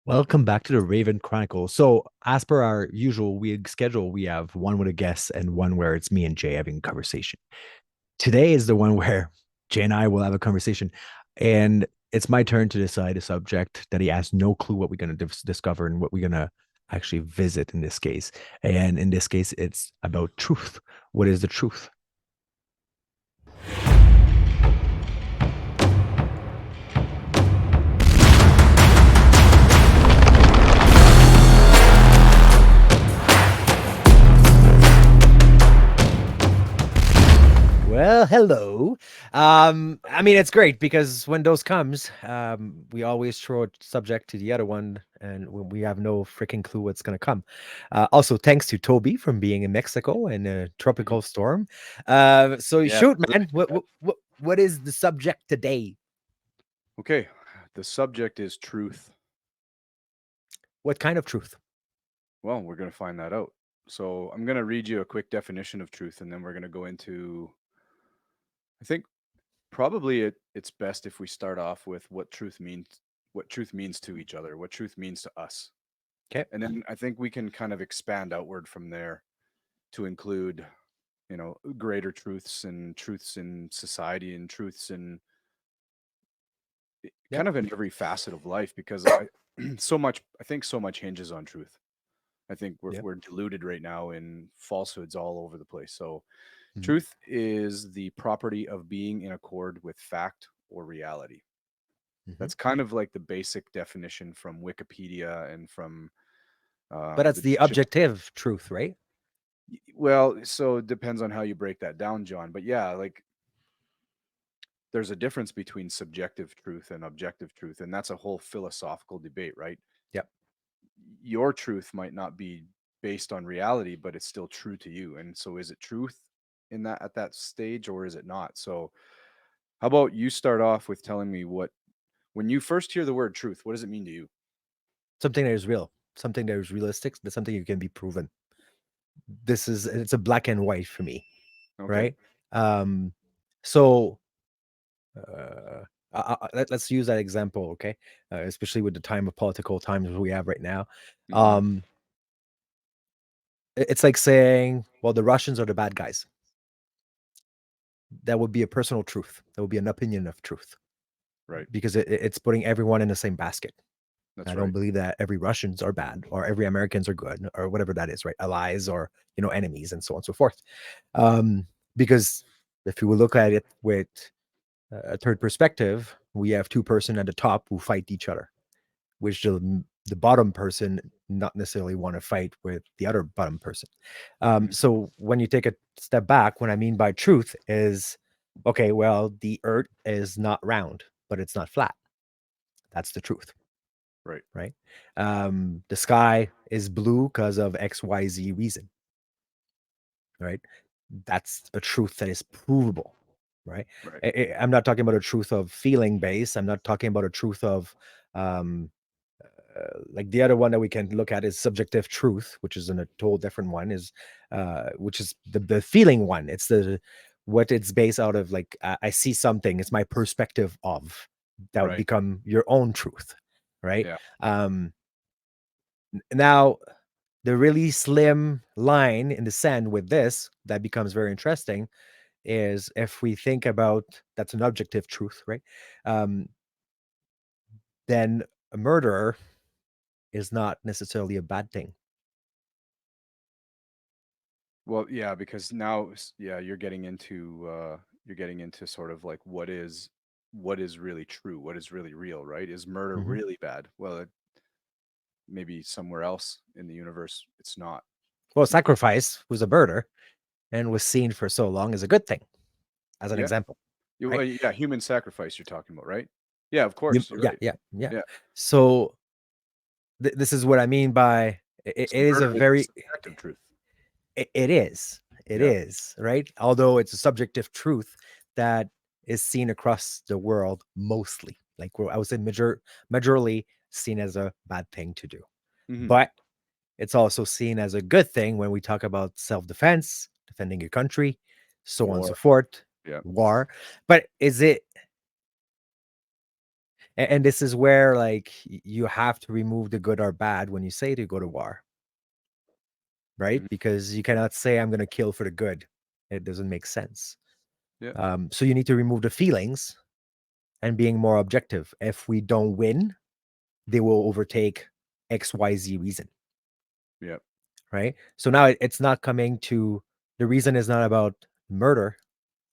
Welcome back to the Raven Chronicles. So, as per our usual week schedule, we have one with a guest and one where it's me and Jay having a conversation. Today is the one where Jay and I will have a conversation, and it's my turn to decide a subject that he has no clue what we're going to discover and what we're going to actually visit in this case. And in this case, it's about truth. What is the truth? Well, hello. I mean, it's great because when those comes, we always throw a subject to the other one, and when we have no freaking clue what's gonna come. Also, thanks to Toby from being in Mexico in a Mhm. tropical storm. So Yeah. shoot, man, what is the subject today? Okay. The subject is truth. What kind of truth? Well, we're going to find that out. So I'm going to read you a quick definition of truth, and then we're going to go into, I think probably it's best if we start off with what truth means to each other, what truth means to us. Okay. And then I think we can kind of expand outward from there to include, greater truths in society and truths in Yeah. kind of in every facet of life because I think so much hinges on truth. I think we're Yeah. we're deluded right now in falsehoods all over the place. So, Mhm. truth is the property of being in accord with fact or reality. Mhm. That's kind of like the basic definition from Wikipedia and from But that's the the dictionary. objective truth, right? Well, so it depends on how you break that down, John. But yeah, like there's a difference between subjective truth and objective truth, and that's a whole philosophical debate, right? Yep. Your truth might not be based on reality, but it's still true to you. And so is it truth in that at that stage or is it not? So how about you start off with telling me what when you first hear the word truth, what does it mean to you? Something that is real, something that is realistic, that's something you can be proven. It's a black and white for me, Okay. right? Um, so uh, let's use that example, okay? Especially with the time of political times we have right now. Hmm. Um, it's like saying, well, the Russians are the bad guys. That would be a personal truth. That would be an opinion of truth Right. because it's putting everyone in the same basket. I That's don't right. believe that every Russians are bad or every Americans are good or whatever that is, right? Allies or enemies and so on and so forth. Because if you will look at it with a third perspective, we have two person at the top who fight each other, which the bottom person not necessarily want to fight with the other bottom person. Hmm. So when you take a step back, what I mean by truth is, okay, well, the earth is not round, but it's not flat. That's the truth, Right. right? The sky is blue because of XYZ reason, right? That's a truth that is provable, right? Right. I'm not talking about a truth of feeling base. I'm not talking about a truth of um, like the other one that we can look at is subjective truth, which is in a total different one, is which is the feeling one. It's the what it's based out of, like I see something, it's my perspective of that would Right. become your own truth, right? Yeah. um Now the really slim line in the sand with this that becomes very interesting is if we think about that's an objective truth, right? um then a murderer is not necessarily a bad thing. Well, yeah, because now yeah, you're getting into sort of like what is really true, what is really real, right? Is murder Mhm. really bad? Well, maybe somewhere else in the universe it's not. Well, sacrifice was a murder and was seen for so long as a good thing, as an Yeah. example, right? Yeah, human sacrifice you're talking about, right? Yeah, of You course, you're Yeah, right. yeah, yeah. Yeah. So, this is what I mean by it So is a murder is a very subjective truth. it Yeah. is, right? Although it's a subjective truth that is seen across the world mostly. Like, I would say majorly seen as a bad thing to do. Mhm. But it's also seen as a good thing when we talk about self-defense, defending your country, so on and so War. forth, Yeah. war. But is it And this is where like you have to remove the good or bad when you say to go to war, right? Mhm. Because you cannot say I'm going to kill for the good. It doesn't make sense. Yeah. So you need to remove the feelings and being more objective. If we don't win, they will overtake XYZ reason, Yeah. right? So now it's not coming to the reason is not about murder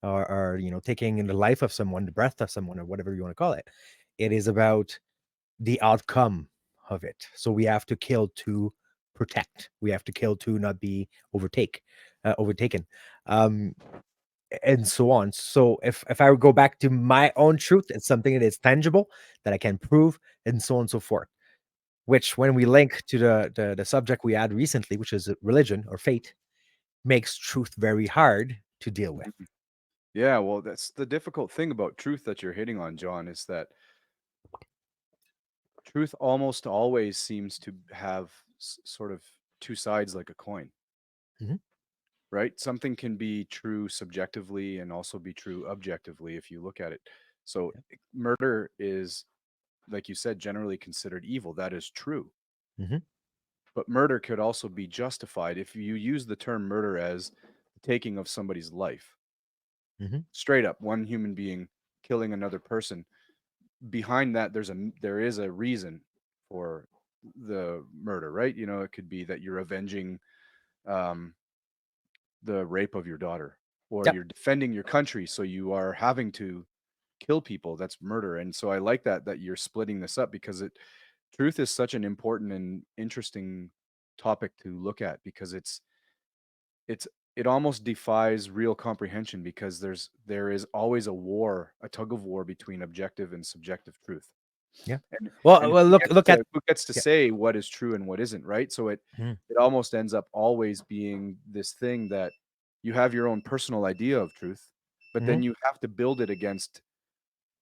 or taking in the life of someone, the breath of someone, or whatever you want to call it. It is about the outcome of it. So we have to kill to protect. We have to kill to not be overtaken, um, and so on. So if I would go back to my own truth, it's something that is tangible that I can prove, and so on and so forth. Which, when we link to the subject we had recently, which is religion or fate, makes truth very hard to deal with. Mhm. Yeah, well, that's the difficult thing about truth that you're hitting on, John, is that truth almost always seems to have sort of two sides like a coin, Mhm. right? Something can be true subjectively and also be true objectively if you look at it. So, murder is, like you said, generally considered evil. That is true. Mhm. But murder could also be justified if you use the term murder as the taking of somebody's life. Mhm. Straight up, one human being killing another person. Behind that, there is a reason for the murder, right? You know, it could be that you're avenging um, the rape of your daughter, or Yep. you're defending your country, so you are having to kill people. That's murder. And so I like that you're splitting this up, because it truth is such an important and interesting topic to look at, because it's it almost defies real comprehension, because there is always a war, a tug of war between objective and subjective truth. Yeah. And Well, and well, look at who gets to yeah. say what is true and what isn't, right? So Mhm. it almost ends up always being this thing that you have your own personal idea of truth, but then Mhm. you have to build it against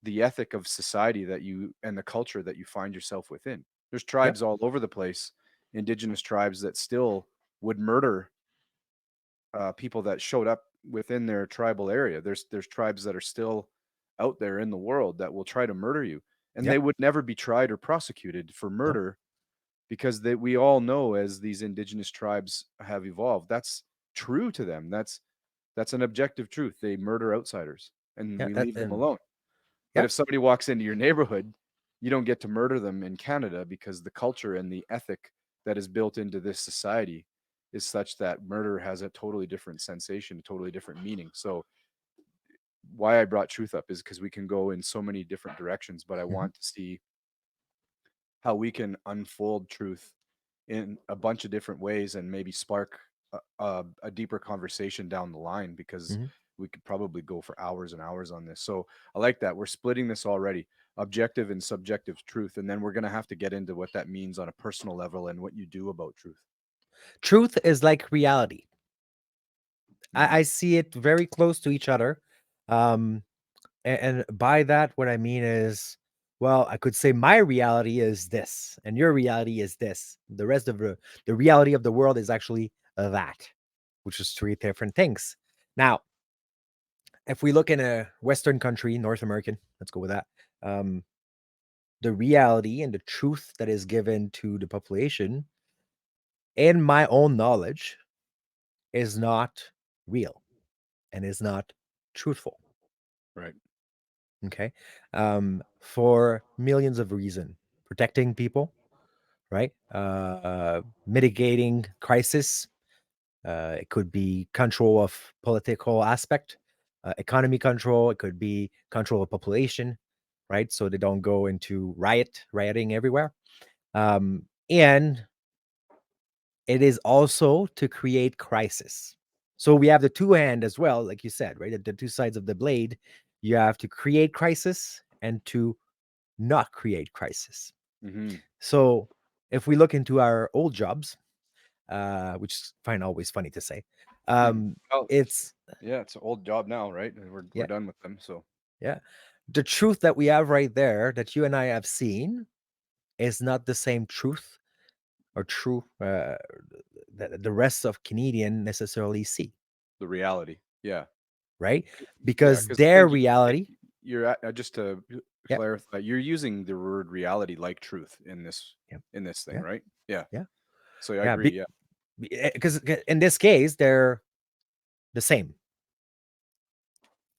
the ethic of society that you and the culture that you find yourself within. There's Yep. tribes all over the place, indigenous tribes that still would murder people that showed up within their tribal area. There's tribes that are still out there in the world that will try to murder you, and they Yep. would never be tried or prosecuted for No. murder, because we all know, as these indigenous tribes have evolved, that's true to them. That's an objective truth. They murder outsiders, and Yeah. we That leave them and alone. But yeah. if somebody walks into your neighborhood, you don't get to murder them in Canada, because the culture and the ethic that is built into this society is such that murder has a totally different sensation, a totally different meaning. So why I brought truth up is because we can go in so many different directions, but I Mhm. want to see how we can unfold truth in a bunch of different ways and maybe spark a deeper conversation down the line, because Mhm. we could probably go for hours and hours on this. So I like that we're splitting this already, objective and subjective truth, and then we're going to have to get into what that means on a personal level and what you do about truth. Truth is like reality. Mhm. I see it very close to each other. Um, and by that, what I mean is, well, I could say my reality is this, and your reality is this. The rest of the reality of the world is actually that, which is three different things. Now, if we look in a Western country, North American, let's go with that. Um, the reality and the truth that is given to the population, in my own knowledge, is not real and is not truthful. Right. Okay. For millions of reasons, protecting people, right? Mitigating crisis. It could be control of political aspect, economy control. It could be control of population, right? So they don't go into rioting everywhere. And it is also to create crisis. So we have the two hand as well, like you said, right? The two sides of the blade. You have to create crisis and to not create crisis. Hmm. So if we look into our old jobs, which is fine, always funny to say, Well, it's yeah, it's an old job now, right? And we're yeah, done with them. So yeah. The truth that we have right there that you and I have seen is not the same truth or true that the rest of Canadian necessarily see, the reality, yeah. right? Yeah, Because because I their think reality, you're at, just to Yep. clarify, you're using the word reality like truth Yep. in this thing, Yeah. right? Yeah. Yeah. So I Yeah. agree. Yeah. Because in this case, they're the same.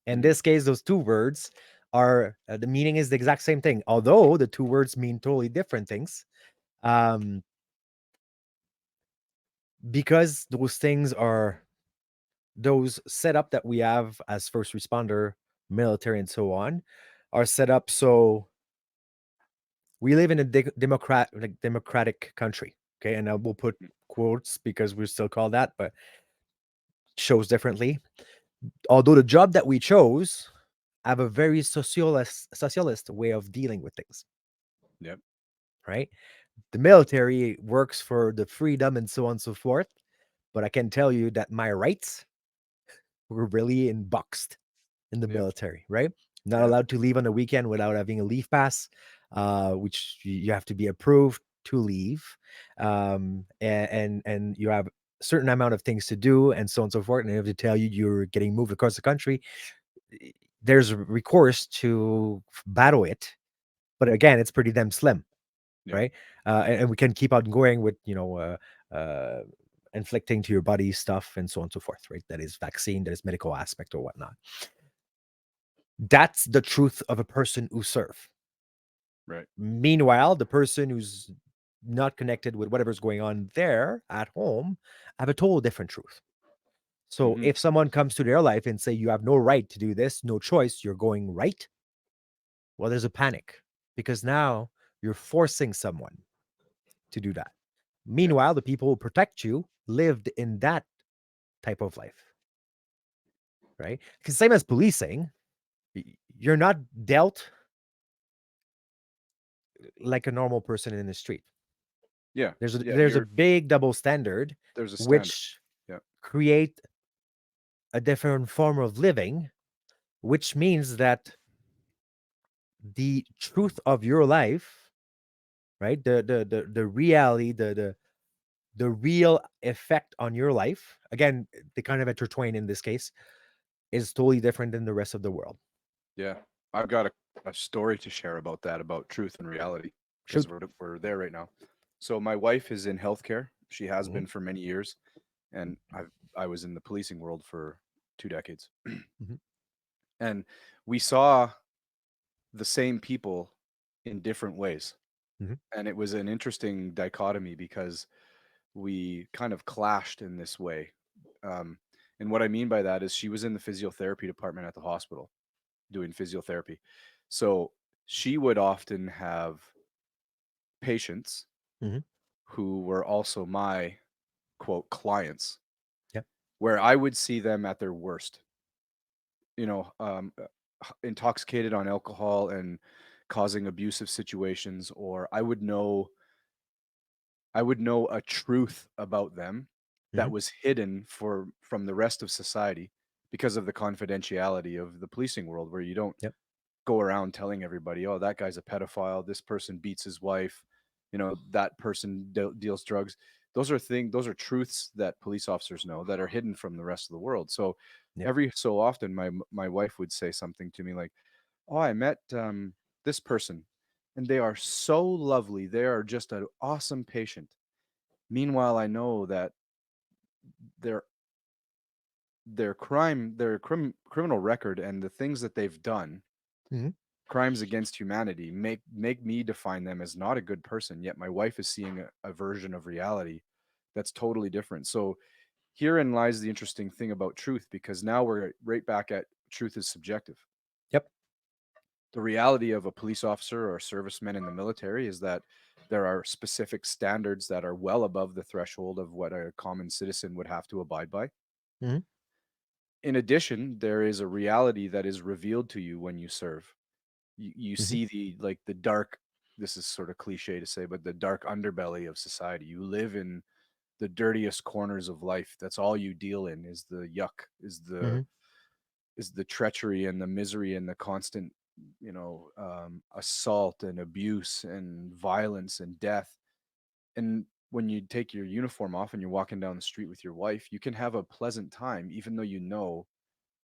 In Hmm. this case, those two words are the meaning is the exact same thing, although the two words mean totally different things. Um, because those things are those setup that we have as first responder, military, and so on, are set up so we live in a democratic country. Okay, and I will put quotes because we're still called that, but shows differently. Although the job that we chose have a very socialist way of dealing with things, Yep. right? The military works for the freedom and so on and so forth, but I can tell you that my rights were really boxed in the Yep. military, right? Not Yep. allowed to leave on the weekend without having a leave pass, which you have to be approved to leave, and you have a certain amount of things to do, and so on and so forth. And they have to tell you you're getting moved across the country. There's recourse to battle it, but again, it's pretty damn slim, Yep. right? And we can keep on going with inflicting to your body stuff and so on and so forth, right? That is vaccine, that is medical aspect or whatnot. That's the truth of a person who serve. Right. Meanwhile, the person who's not connected with whatever's going on there at home have a total different truth. So Hmm. if someone comes to their life and say you have no right to do this, no choice, you're going right, well, there's a panic because now you're forcing someone to do that. Yep. Meanwhile, the people who protect you lived in that type of life, right? Because same as policing, you're not dealt like a normal person in the street. Yeah. Yeah. There's a big double standard, There's a standard. which Yeah. create a different form of living, which means that the truth of your life, right? The reality, the real effect on your life, again, they kind of intertwine in this case, is totally different than the rest of the world. Yeah. I've got a story to share about that, about truth and reality, because Shoot. we're there right now. So my wife is in healthcare. She has Hmm. been for many years, and I was in the policing world for 2 decades. Hmm. And we saw the same people in different ways. Hmm. And it was an interesting dichotomy because we kind of clashed in this way. Um, and what I mean by that is she was in the physiotherapy department at the hospital doing physiotherapy. So she would often have patients Hmm. who were also my quote clients, Yep. where I would see them at their worst, you know, intoxicated on alcohol and causing abusive situations, or I would know a truth about them Hmm. that was hidden from the rest of society because of the confidentiality of the policing world, where you don't Yep. go around telling everybody, "Oh, that guy's a pedophile. This person beats his wife. You know, that person deals drugs." Those are truths that police officers know that are hidden from the rest of the world. So Yep. every so often, my wife would say something to me like, "Oh, I met this person, and they are so lovely. They are just an awesome patient." Meanwhile, I know that their criminal record and the things that they've done, Hmm. crimes against humanity, make me define them as not a good person. Yet my wife is seeing a version of reality that's totally different. So herein lies the interesting thing about truth, because now we're right back at truth is subjective. Yep. The reality of a police officer or a serviceman in the military is that there are specific standards that are well above the threshold of what a common citizen would have to abide by. Hmm. In addition, there is a reality that is revealed to you when you serve. You Hmm. see the dark, this is sort of cliche to say, but the dark underbelly of society. You live in the dirtiest corners of life. That's all you deal in is the yuck, Hmm. is the treachery and the misery and the constant, assault and abuse and violence and death. And when you take your uniform off and you're walking down the street with your wife, you can have a pleasant time, even though you know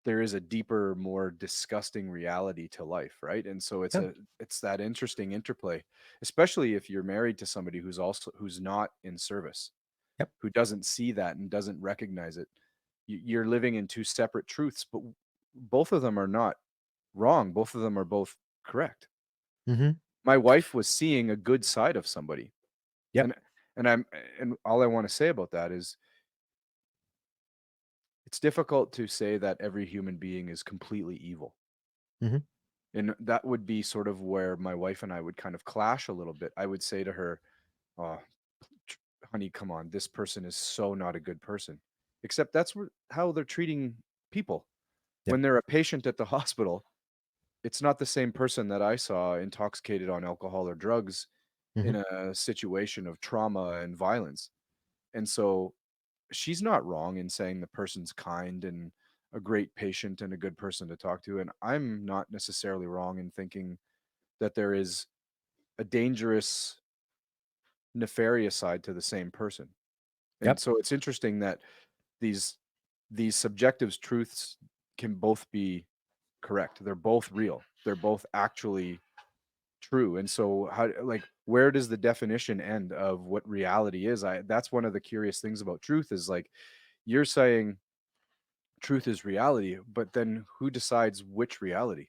there is a deeper, more disgusting reality to life, right? And so Yep. it's that interesting interplay, especially if you're married to somebody who's not in service, Yep. who doesn't see that and doesn't recognize it. You're living in two separate truths, but both of them are not wrong. Both of them are both correct. Mm-hmm. My wife was seeing a good side of somebody, Yep. and and I'm and all I want to say about that is it's difficult to say that every human being is completely evil. Mm-hmm. And that would be sort of where my wife and I would kind of clash a little bit. I would say to her, "Oh, honey, come on. This person is so not a good person." Except that's how they're treating people. Yep. When they're a patient at the hospital, it's not the same person that I saw intoxicated on alcohol or drugs Mm-hmm. in a situation of trauma and violence. And so she's not wrong in saying the person's kind and a great patient and a good person to talk to. And I'm not necessarily wrong in thinking that there is a dangerous, nefarious side to the same person. And Yep. so it's interesting that these these subjective truths can both be correct. They're both real. They're both actually true. And so how, like, where does the definition end of what reality is? I That's one of the curious things about truth is, like, you're saying truth is reality, but then who decides which reality?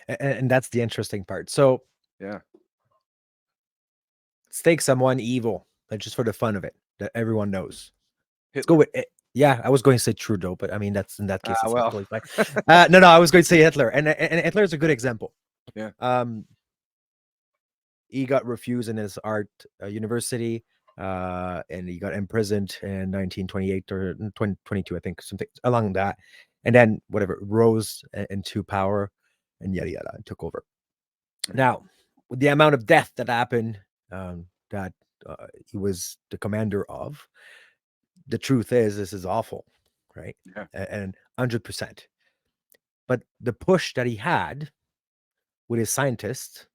And that's the interesting part. So Yeah. let's take someone evil, like just for the fun of it, that everyone knows. Let's go Hitler. with it. Yeah, I was going to say Trudeau, but I mean that's in that case Ah, it's well. totally fine. No, I was going to say Hitler, and Hitler is a good example. Yeah. Um, he got refused in his art university, and he got imprisoned in 1928 or 2022, I think, something along that, and then whatever rose into power, and yada yada, and took over. Mhm. Now, with the amount of death that happened, that he was the commander of, the truth is this is awful, right? Yeah. And 100%. But the push that he had with his scientists,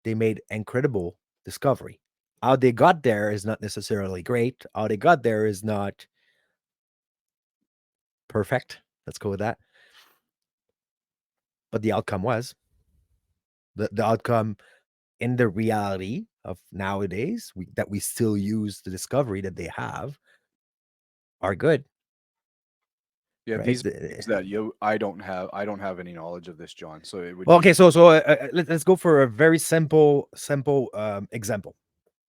they made incredible discovery. How they got there is not necessarily great. How they got there is not perfect. Let's go with that. But the outcome was the outcome in the reality of nowadays that we still use the discovery that they have are good, Yeah, right? these things that I don't have any knowledge of this, John. So it would Well, be okay, so let's go for a very simple example.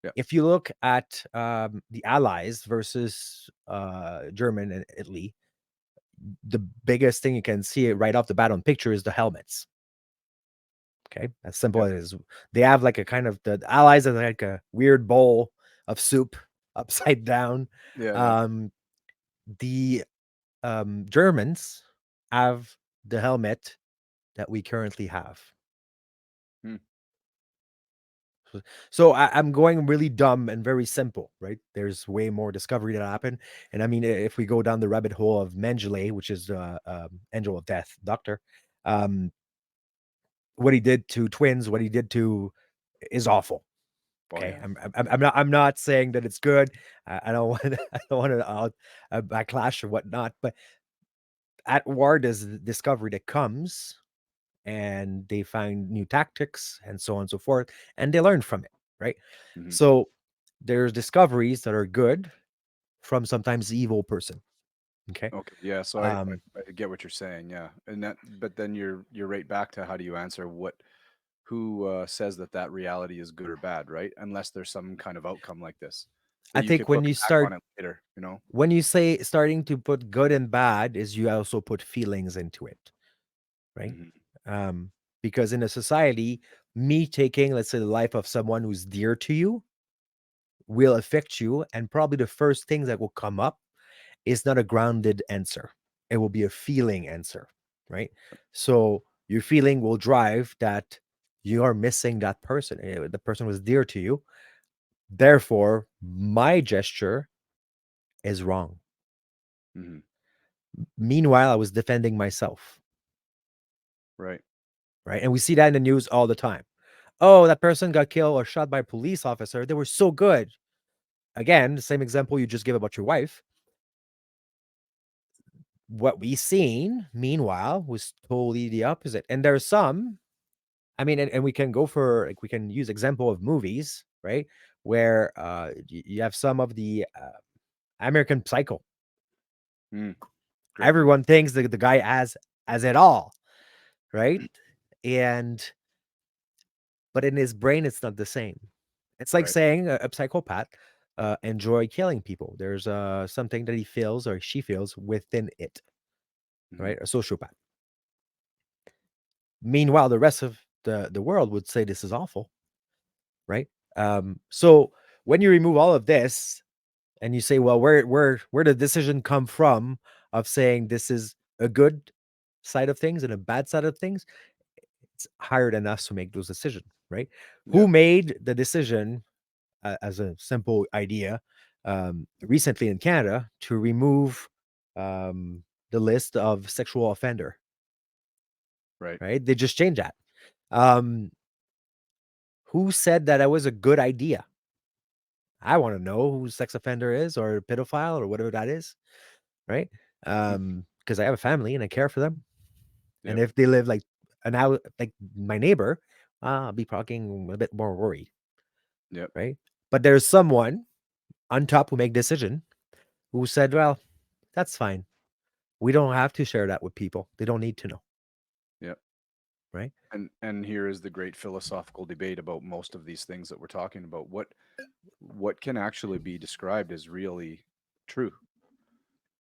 yeah. If you look at the Allies versus German and Italy, the biggest thing you can see right off the bat on picture is the helmets. Okay, as simple Yep. as they have like a kind of the Allies are like a weird bowl of soup upside down. Yeah, yeah. Um, the Germans have the helmet that we currently have. Hmm. So I'm going really dumb and very simple, right? There's way more discovery that happened, and I mean, if we go down the rabbit hole of Mengele, which is angel of death, doctor, um, what he did to twins, what he did to is awful. Oh Okay, yeah. I'm not saying that it's good. I don't want I don't want to backlash or whatnot, but at war, there's the discovery that comes, and they find new tactics and so on and so forth, and they learn from it, right? Mhm. So there's discoveries that are good from sometimes the evil person. Okay. Okay. Yeah. So Um, I get what you're saying. Yeah. And that, but then you're right back to how do you answer who says that that reality is good or bad, right? Unless there's some kind of outcome like this I that you think could when look you back on start it later, you know? when you say starting to put good and bad is you also put feelings into it, right? Mhm. Um, because in a society, me taking, let's say, the life of someone who's dear to you will affect you, and probably the first thing that will come up is not a grounded answer. It will be a feeling answer, right? So your feeling will drive that you are missing that person. The person was dear to you. Therefore, my gesture is wrong. Mhm. Meanwhile, I was defending myself, Right. right? And we see that in the news all the time. Oh, that person got killed or shot by a police officer. They were so good. Again, the same example you just gave about your wife. What we seen, meanwhile, was totally the opposite. And there's some, I mean, and we can go for like we can use example of movies, right? Where you have some of the American Psycho. Mm, great movie. Everyone thinks the guy has it all, right? And but in his brain, it's not the same. It's like Right. saying a psychopath enjoy killing people. There's something that he feels or she feels within it, Hmm. right? A sociopath. Meanwhile, the rest of the world would say this is awful, right? So when you remove all of this and you say, well, where the decision come from of saying this is a good side of things and a bad side of things, it's higher than us to make those decisions, right? Who Yep. made the decision as a simple idea recently in Canada to remove the list of sexual offender, Right. right? They just changed that. Um, who said that was a good idea? I want to know who sex offender is or pedophile or whatever that is, right? Mhm. Because I have a family and I care for them. And Yep. if they live like an hour, like my neighbor, I'll be talking a bit more worried, Yep. right? But there's someone on top who make decision who said, well, that's fine. We don't have to share that with people. They don't need to know, Yep. right? And here is the great philosophical debate about most of these things that we're talking about. What can actually be described as really true?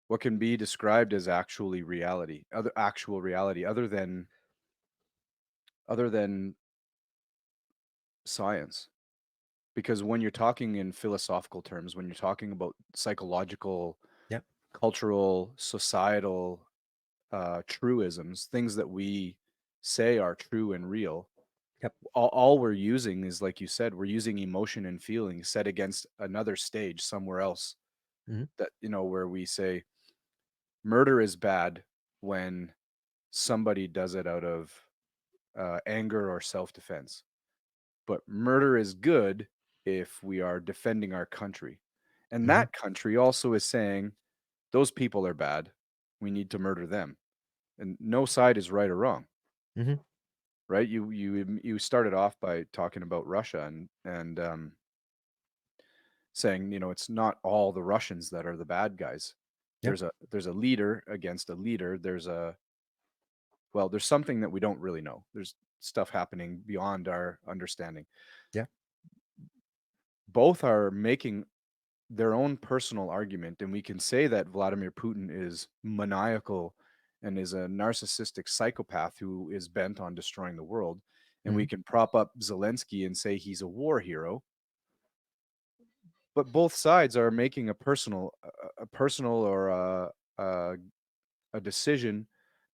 What can be described as actually reality, other actual reality, other than science? Because when you're talking in philosophical terms, when you're talking about psychological, Yep. cultural, societal truisms, things that we say are true and real, Yep. all we're using is, like you said, we're using emotion and feeling set against another stage somewhere else. Hmm. That, where we say murder is bad when somebody does it out of anger or self-defense, but murder is good if we are defending our country. And Hmm. that country also is saying those people are bad, we need to murder them. And no side is right or wrong, Hmm. right? You started off by talking about Russia and saying, it's not all the Russians that are the bad guys. Yep. There's a leader against a leader. There's something that we don't really know. There's stuff happening beyond our understanding. Yeah. Both are making their own personal argument, and we can say that Vladimir Putin is maniacal and is a narcissistic psychopath who is bent on destroying the world, and we Hmm. can prop up Zelensky and say he's a war hero. But both sides are making a personal or a, a decision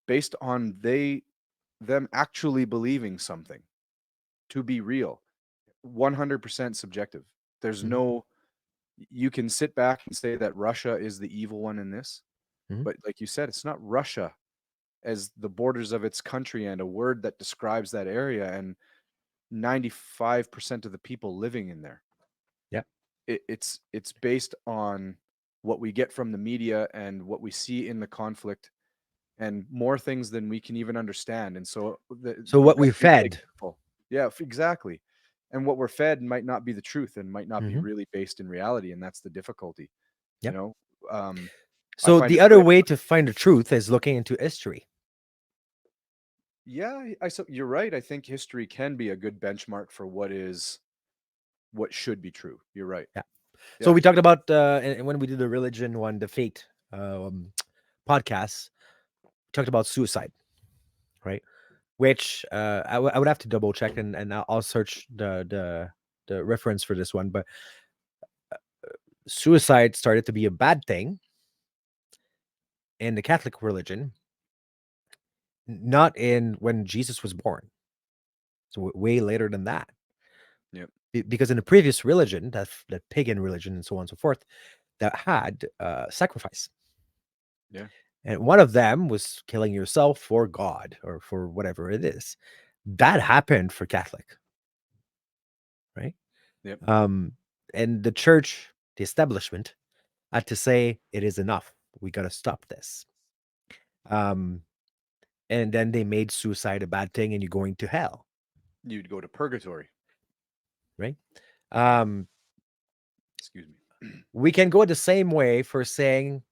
based on them actually believing something to be real. 100% subjective. There's Hmm. no You can sit back and say that Russia is the evil one in this, Hmm. but like you said, it's not Russia as the borders of its country and a word that describes that area and 95% of the people living in there. Yep. It's based on what we get from the media and what we see in the conflict and more things than we can even understand. And so So the what best we way to be fed. careful. Yeah, exactly. And what we're fed might not be the truth and might not be Hmm. really based in reality. And that's the difficulty. You Yep. know, um, I So find the it other very way to find the truth is looking into history. yeah, you're right. I think history can be a good benchmark for what should be true. You're right. Yeah. So Yeah. we talked about and when we did the religion one, the fate um, podcast, we talked about suicide, right? Which I would have to double check and I'll search the reference for this one. But suicide started to be a bad thing in the Catholic religion, not in when Jesus was born. So way later than that. Yep. Because in the previous religion, that pagan religion and so on and so forth, that had sacrifice. Yeah. And one of them was killing yourself for God or for whatever it is. That happened for Catholic, right? Yep. Um, and the church, the establishment, had to say it is enough. We got to stop this. Um, and then they made suicide a bad thing and you're going to hell, You'd go to purgatory. right? Um, Excuse me. we can go the same way for saying,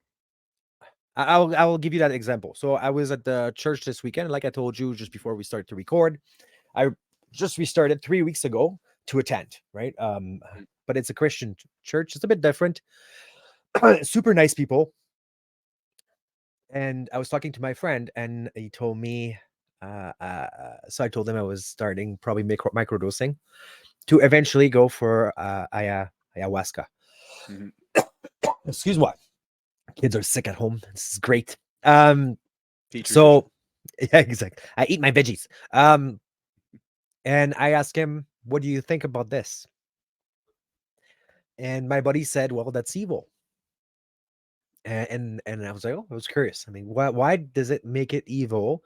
I will give you that example. So I was at the church this weekend, like I told you just before we start to record. I just restarted 3 weeks ago to attend, right? Mm. But it's a Christian church. It's a bit different. Super nice people. And I was talking to my friend, and he told me, so I told him I was starting probably microdosing to eventually go for ayahuasca. Mhm. Excuse me. Kids are sick at home. This is great. Petri dish. So yeah, exactly. I eat my veggies. And I asked him, "What do you think about this?" And my buddy said, "Well, that's evil." And I was like, "Oh, I was curious. I mean, why does it make it evil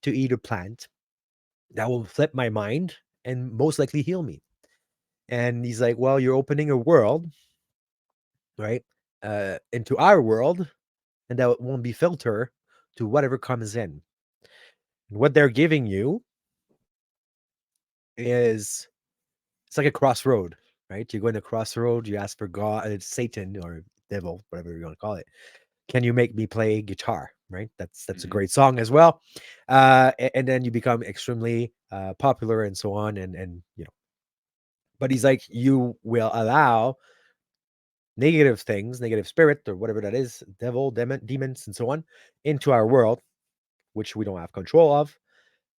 to eat a plant that will flip my mind and most likely heal me?" And he's like, "Well, you're opening a world, right, into our world, and that won't be filter to whatever comes in. What they're giving you is it's like a crossroad, right? You go in a crossroad, you ask for God, Satan or devil, whatever you want to call it. Can you make me play guitar? Right? That's a Mhm. great song as well. And then you become extremely popular and so on, and you know. But he's like, you will allow negative things, negative spirit or whatever that is, devil, demons, and so on, into our world, which we don't have control of,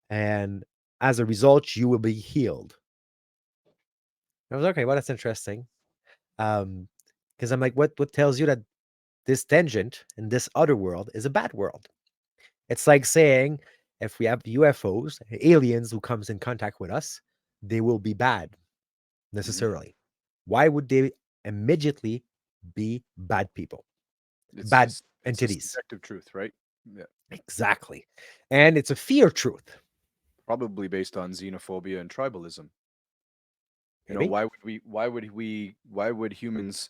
and as a result, you will be healed. I was okay. Well, that's interesting. Because I'm like, what tells you that this tangent in this other world is a bad world? It's like saying if we have UFOs, aliens who comes in contact with us, they will be bad Mhm. necessarily. Why would they immediately be bad people, It's bad just it's a entities? subjective truth, right? Yeah. Exactly. And it's a fear truth, Probably based on xenophobia and tribalism. maybe. Why would humans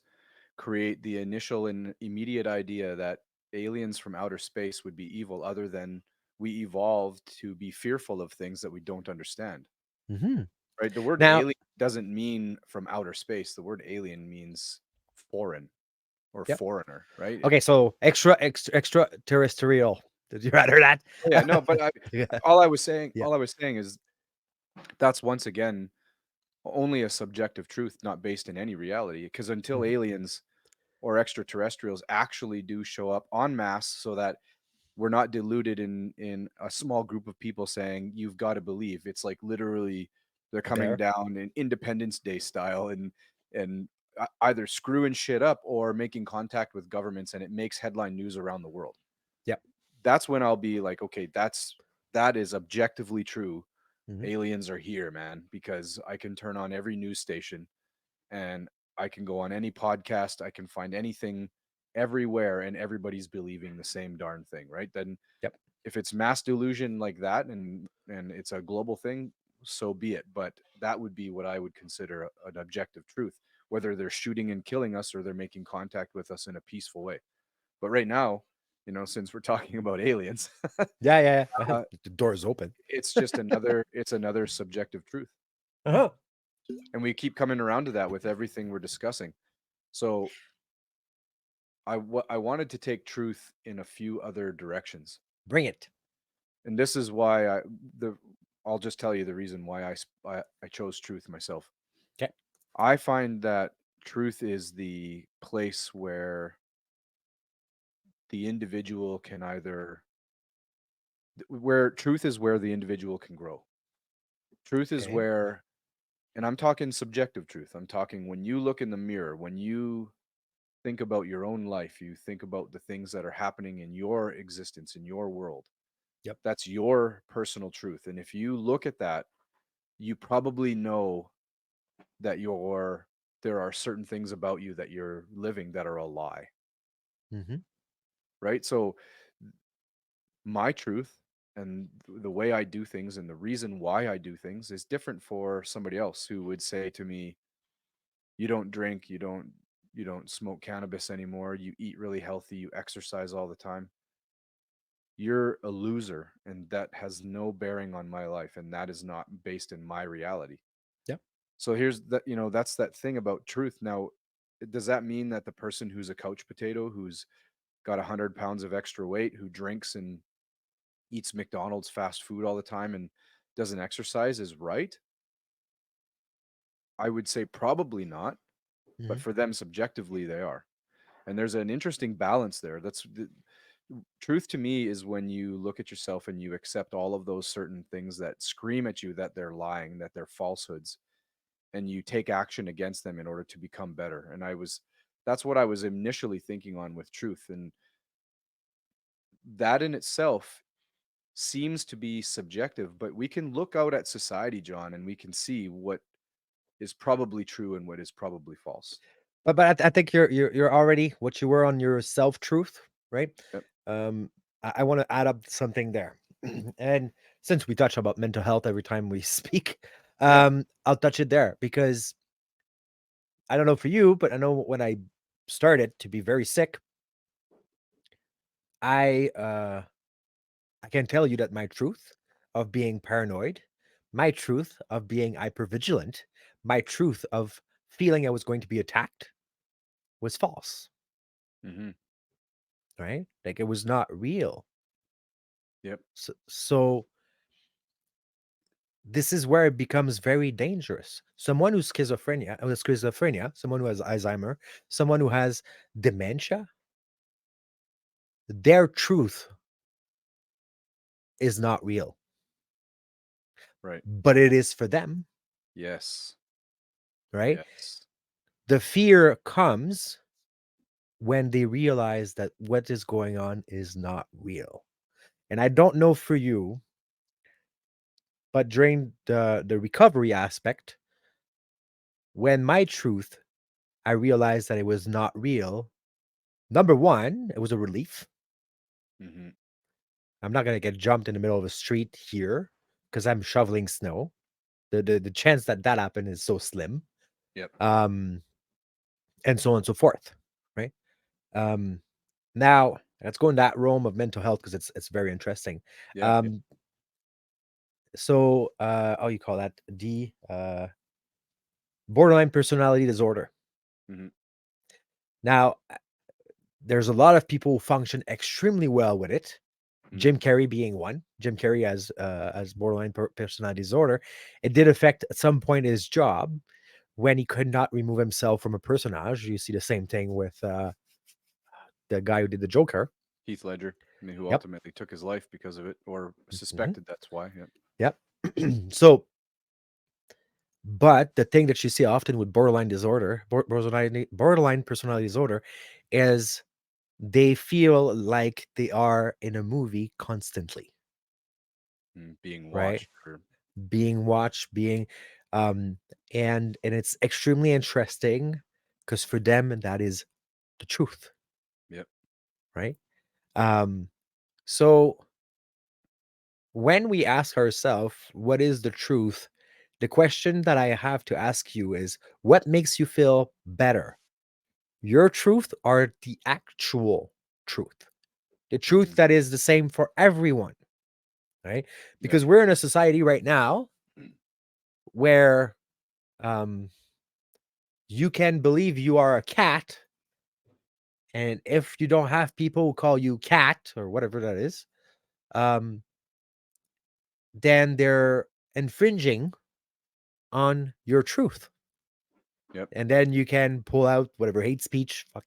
create the initial and immediate idea that aliens from outer space would be evil other than we evolved to be fearful of things that we don't understand? Hmm. Right? The word Now, alien doesn't mean from outer space. The word alien means foreign or yep. foreigner, right? Okay, so extraterrestrial. Did you rather that? Oh, yeah, no, but Yeah. Yeah. all I was saying is that's once again only a subjective truth, not based in any reality. Because until Mhm. aliens or extraterrestrials actually do show up en masse, so that we're not deluded in a small group of people saying you've got to believe. It's like literally they're A coming bear. down in Independence Day style and either screwing shit up or making contact with governments, and it makes headline news around the world. Yep. That's when I'll be like, okay, that is objectively true. Mhm. Aliens are here, man, because I can turn on every news station and I can go on any podcast, I can find anything everywhere, and everybody's believing the same darn thing, right? Then Yep. if it's mass delusion like that and it's a global thing, so be it. But that would be what I would consider an objective truth, whether they're shooting and killing us or they're making contact with us in a peaceful way. But right now, since we're talking about aliens, Yeah, yeah, yeah. uh, The door is open. it's another subjective truth, Uh-huh. and we keep coming around to that with everything we're discussing. So I wanted to take truth in a few other directions, Bring it. and this is why the I'll just tell you the reason why I chose truth myself. Okay. I find that truth is the place where the individual can either where truth is where the individual can grow. Truth is Okay. where, and I'm talking subjective truth. I'm talking when you look in the mirror, when you think about your own life, you think about the things that are happening in your existence, in your world. Yep. That's your personal truth. And if you look at that, you probably know that there are certain things about you that you're living that are a lie, Mhm. right? So my truth and the way I do things and the reason why I do things is different for somebody else who would say to me, you don't drink, you don't smoke cannabis anymore, you eat really healthy, you exercise all the time. you're a loser and that has no bearing on my life and that is not based in my reality. Yep. So here's that, that's that thing about truth. Now, does that mean that the person who's a couch potato, who's got 100 pounds of extra weight, who drinks and eats McDonald's fast food all the time and doesn't exercise is right? I would say probably not, but Mhm. for them subjectively they are. And there's an interesting balance there. Truth to me is when you look at yourself and you accept all of those certain things that scream at you that they're lying, that they're falsehoods, and you take action against them in order to become better. And that's what I was initially thinking on with truth. And that in itself seems to be subjective, but we can look out at society, John, and we can see what is probably true and what is probably false. But I think you're already what you were on your self truth, right? Yep. Um, I want to add up something there, and since we touch about mental health every time we speak, Yeah. I'll touch it there because I don't know for you, but I know when I started to be very sick, I uh I can tell you that my truth of being paranoid, my truth of being hypervigilant, my truth of feeling I was going to be attacked was false, Hmm. right? Like it was not real. Yep. So this is where it becomes very dangerous. Someone who's schizophrenia, someone who has Alzheimer, someone who has dementia, their truth is not real, Right. but it is for them, Yes. right? Yes. The fear comes when they realize that what is going on is not real. And I don't know for you, but during the recovery aspect, when my truth, I realized that it was not real. Number one, it was a relief. Hmm. I'm not gonna get jumped in the middle of a street here because I'm shoveling snow. The chance that that happen is so slim. Yep. Um, and so on and so forth, right? Um, now let's go in that realm of mental health because it's very interesting. Yeah. Yeah. Um, so how you call that? The borderline personality disorder. Hmm. Now, there's a lot of people who function extremely well with it. Hmm. Jim Carrey being one. Jim Carrey has borderline personality disorder. It did affect at some point his job when he could not remove himself from a personage. You see the same thing with the guy who did the Joker. Heath Ledger, I mean, who Yep. ultimately took his life because of it, or Mhm. suspected that's why. Yep. Yep. So, but the thing that you see often with borderline disorder, borderline personality disorder, is they feel like they are in a movie constantly, Being right? watched or Being watched, being um and it's extremely interesting because for them that is the truth, yep. right? Um so when we ask ourselves what is the truth, the question that I have to ask you is what makes you feel better? Your truth or the actual truth? The truth Hmm. that is the same for everyone, right? Yep. Because we're in a society right now where um you can believe you are a cat, and if you don't have people who call you cat or whatever that is, um, then they're infringing on your truth. Yep. And then you can pull out whatever hate speech. Fuck,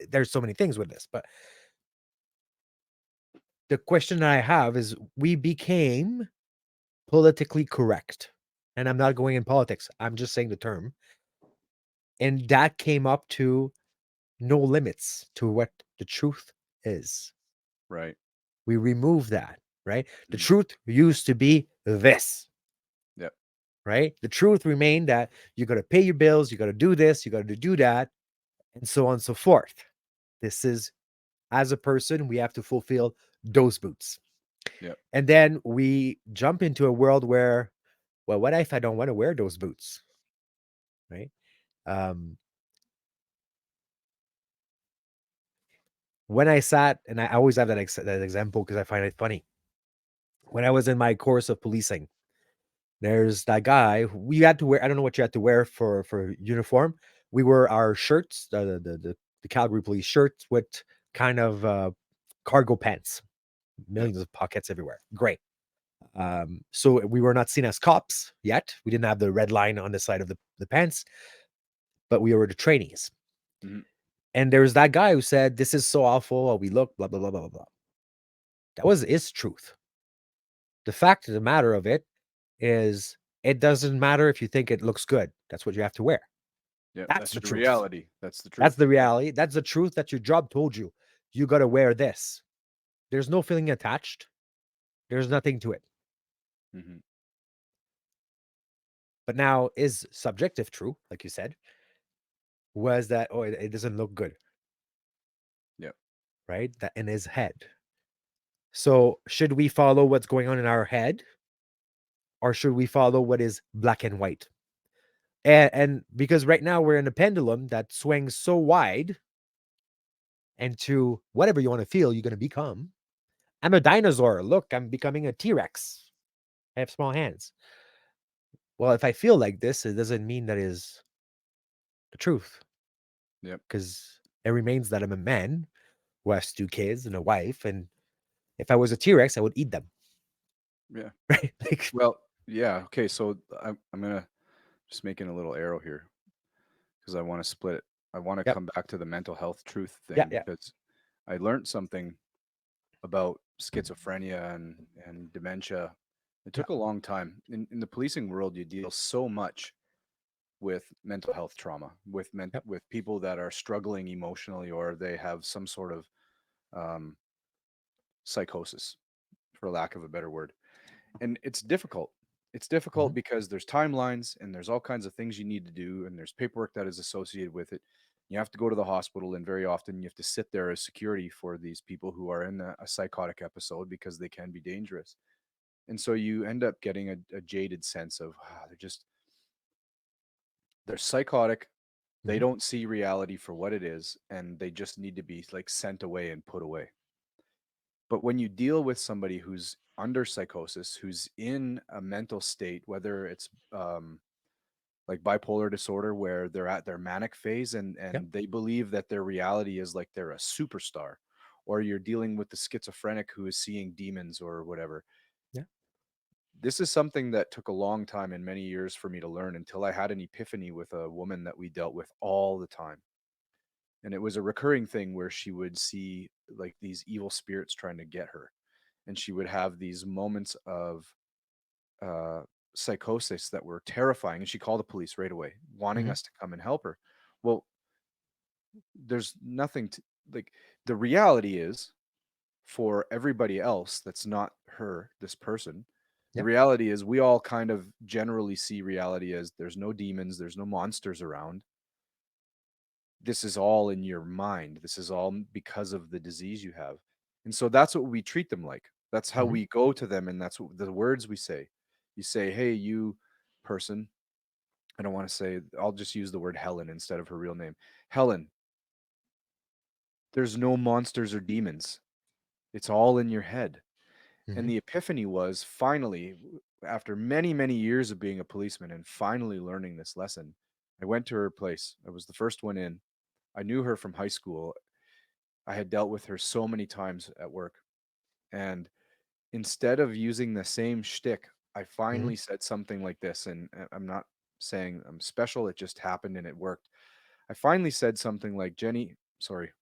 there's so many things with this, but the question I have is we became politically correct. And I'm not going in politics. I'm just saying the term. And that came up to no limits to what the truth is. Right. We remove that, right? The Mm. truth used to be this, Yep. right? The truth remained that you got to pay your bills, you got to do this, you got to do that, and so on and so forth. This is, as a person, we have to fulfill those boots. Yep. And then we jump into a world where, well, what if I don't want to wear those boots, right? Um, when I sat, and I always have that example because I find it funny. When I was in my course of policing, there's that guy we had to wear. I don't know what you had to wear for uniform. We wore our shirts, the Calgary police shirts with kind of cargo pants, Yeah. millions of pockets everywhere. Great. So we were not seen as cops yet. We didn't have the red line on the side of the pants, but we were the trainees. Mhm. And there was that guy who said, "This is so awful. How we look, blah blah blah blah blah blah." That was his truth. The fact of the matter of it is, it doesn't matter if you think it looks good. That's what you have to wear. Yeah. That's That's the your truth. reality. That's the That's truth. the reality. That's the truth that your job told you. You got to wear this. There's no feeling attached. There's nothing to it. Hmm. But now, is subjective true, like you said, was that, oh, it doesn't look good, Yeah. right? That in his head. So, should we follow what's going on in our head, or should we follow what is black and white? And because right now we're in a pendulum that swings so wide into whatever you want to feel, you're going to become. I'm a dinosaur. Look, I'm becoming a T-Rex. I have small hands. Well, if I feel like this, it doesn't mean that is the truth, Yep. because it remains that I'm a man who has 2 kids and a wife. And if I was a T-Rex, I would eat them. Yeah. Right? Like, Well, yeah. Okay. So I'm gonna just making a little arrow here because I want to split it. I want to yep. come back to the mental health truth Yeah. thing Yeah. because I learned something about schizophrenia and dementia. It Yeah. took a long time. In the policing world, you deal so much with mental health trauma, Yep. with people that are struggling emotionally or they have some sort of um, psychosis, for lack of a better word. And it's difficult. It's difficult Mhm. because there's timelines and there's all kinds of things you need to do and there's paperwork that is associated with it. You have to go to the hospital and very often you have to sit there as security for these people who are in a psychotic episode because they can be dangerous. And so you end up getting a jaded sense of they're psychotic. They Mhm. don't see reality for what it is and they just need to be like sent away and put away. But when you deal with somebody who's under psychosis, who's in a mental state, whether it's like bipolar disorder, where they're at their manic phase Yep. and they believe that their reality is like they're a superstar, or you're dealing with the schizophrenic who is seeing demons or whatever. Yeah. This is something that took a long time and many years for me to learn until I had an epiphany with a woman that we dealt with all the time. And it was a recurring thing where she would see like these evil spirits trying to get her and she would have these moments of uh, psychosis that were terrifying. And she called the police right away, wanting Mhm. us to come and help her. Well, there's nothing to like. The reality is, for everybody else that's not her, this person, the Yep. reality is we all kind of generally see reality as there's no demons, there's no monsters around. This is all in your mind. This is all because of the disease you have. And so that's what we treat them like. That's how Mhm. we go to them. And that's what the words we say. You say, hey, you person, I don't want to say, I'll just use the word Helen instead of her real name. Helen, there's no monsters or demons. It's all in your head. And Mhm. the epiphany was finally, after many, many years of being a policeman and finally learning this lesson, I went to her place. I was the first one in. I knew her from high school. I had dealt with her so many times at work. And instead of using the same shtick, I Mhm. finally said something like this. And I'm not saying I'm special, it just happened and it worked. I finally said something like, Jenny, sorry.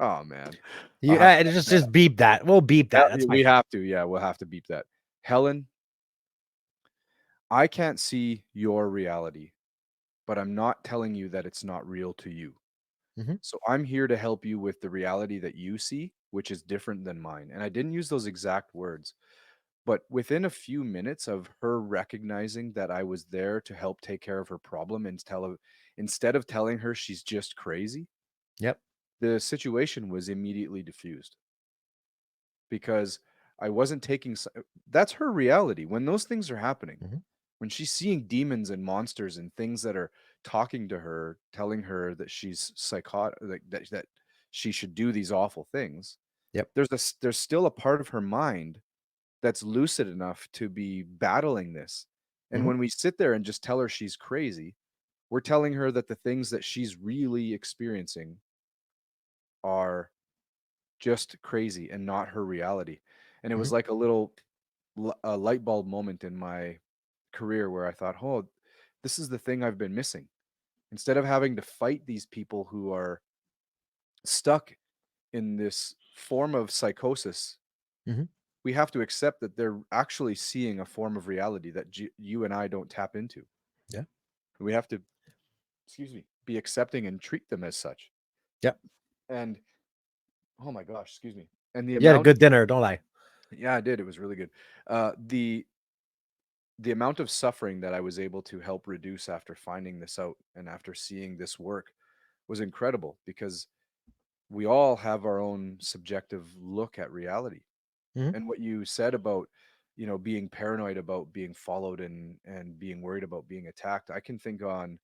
Oh, man. I'll You have to, just beep that. We'll beep that. That's we fine. have to. Yeah, we'll have to beep that. Helen, I can't see your reality, but I'm not telling you that it's not real to you. Mhm. So I'm here to help you with the reality that you see, which is different than mine. And I didn't use those exact words, but within a few minutes of her recognizing that I was there to help take care of her problem and instead of telling her she's just crazy, Yep. the situation was immediately diffused because I wasn't that's her reality. When those things are happening, Mhm. when she's seeing demons and monsters and things that are talking to her, telling her that she's psychotic, that she should do these awful things. Yep. There's still a part of her mind that's lucid enough to be battling this. And Mhm. when we sit there and just tell her she's crazy, we're telling her that the things that she's really experiencing are just crazy and not her reality. And it was Mhm. like a light bulb moment in my career where I thought, "Oh, this is the thing I've been missing." Instead of having to fight these people who are stuck in this form of psychosis, Mhm. we have to accept that they're actually seeing a form of reality that you and I don't tap into. Yeah. We have to, excuse me, be accepting and treat them as such. Yep. And oh my gosh, excuse me. And the You had a amount, good dinner, don't lie. yeah, I did. It was really good. Uh, the the amount of suffering that I was able to help reduce after finding this out and after seeing this work was incredible, because we all have our own subjective look at reality. Mhm. And what you said about, being paranoid about being followed and being worried about being attacked, I can think on,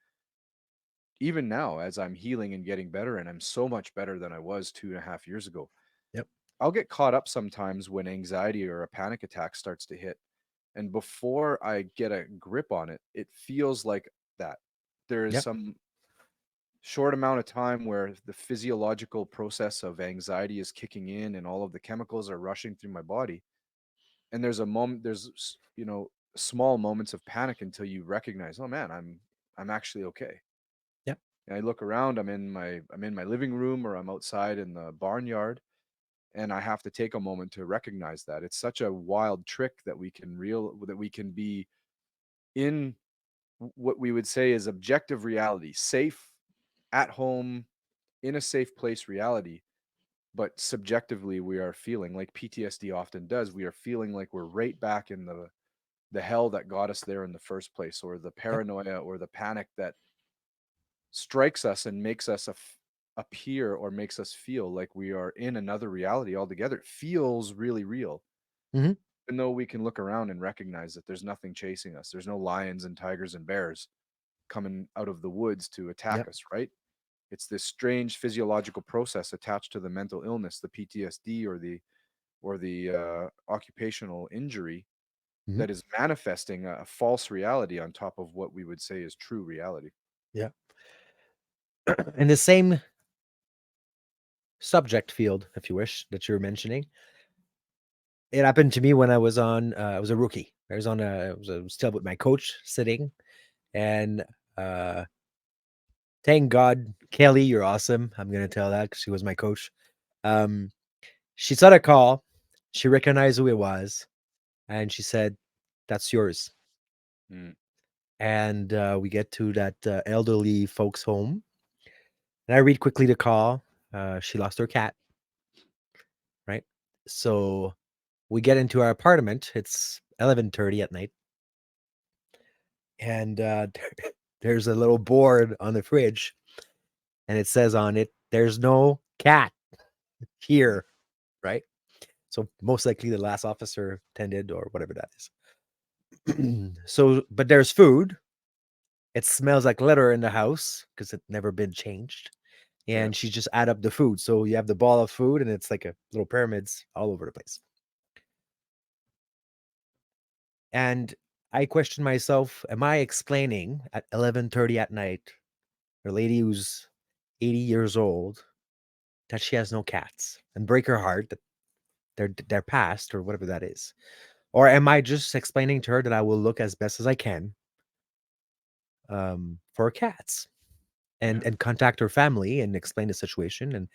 even now as I'm healing and getting better, and I'm so much better than I was 2.5 years ago. Yep. I'll get caught up sometimes when anxiety or a panic attack starts to hit. And before I get a grip on it, it feels like that. There is Yep. some short amount of time where the physiological process of anxiety is kicking in and all of the chemicals are rushing through my body. And there's a moment, small moments of panic until you recognize, oh man, I'm actually okay. Yep. And I look around, I'm in my living room or I'm outside in the barnyard, and I have to take a moment to recognize that. It's such a wild trick that we can be in what we would say is objective reality, safe, at home, in a safe place reality, but subjectively we are feeling like PTSD often does. We are feeling like we're right back in the hell that got us there in the first place, or the Yep. paranoia or the panic that strikes us and makes us appear or makes us feel like we are in another reality altogether. It feels really real. Mhm. Even though we can look around and recognize that there's nothing chasing us. There's no lions and tigers and bears coming out of the woods to attack Yep. us, right? It's this strange physiological process attached to the mental illness, the PTSD, or the occupational injury, Mhm. that is manifesting a false reality on top of what we would say is true reality. Yeah. In the same subject field, if you wish, that you're mentioning, it happened to me when I was a rookie. I was still with my coach sitting, and uh, thank God, Kelly, you're awesome. I'm gonna tell that because she was my coach. Um, she saw the call, she recognized who it was, and she said, "That's yours." Mm, And we get to that elderly folks' home, and I read quickly the call. She lost her cat, right? So we get into our apartment. It's 11:30 at night, and there's a little board on the fridge, and it says on it, "There's no cat mm, here," right? So most likely the last officer tended or whatever that is. So, but there's food. It smells like litter in the house because it never been changed. yeah. And she just add up the food. So you have the ball of food and it's like a little pyramids all over the place. And I question myself, am I explaining at 11:30 at night a lady who's 80 years old that she has no cats and break her heart that they're past or whatever that is? Or am I just explaining to her that I will look as best as I can for cats Yeah. and contact her family and explain the situation and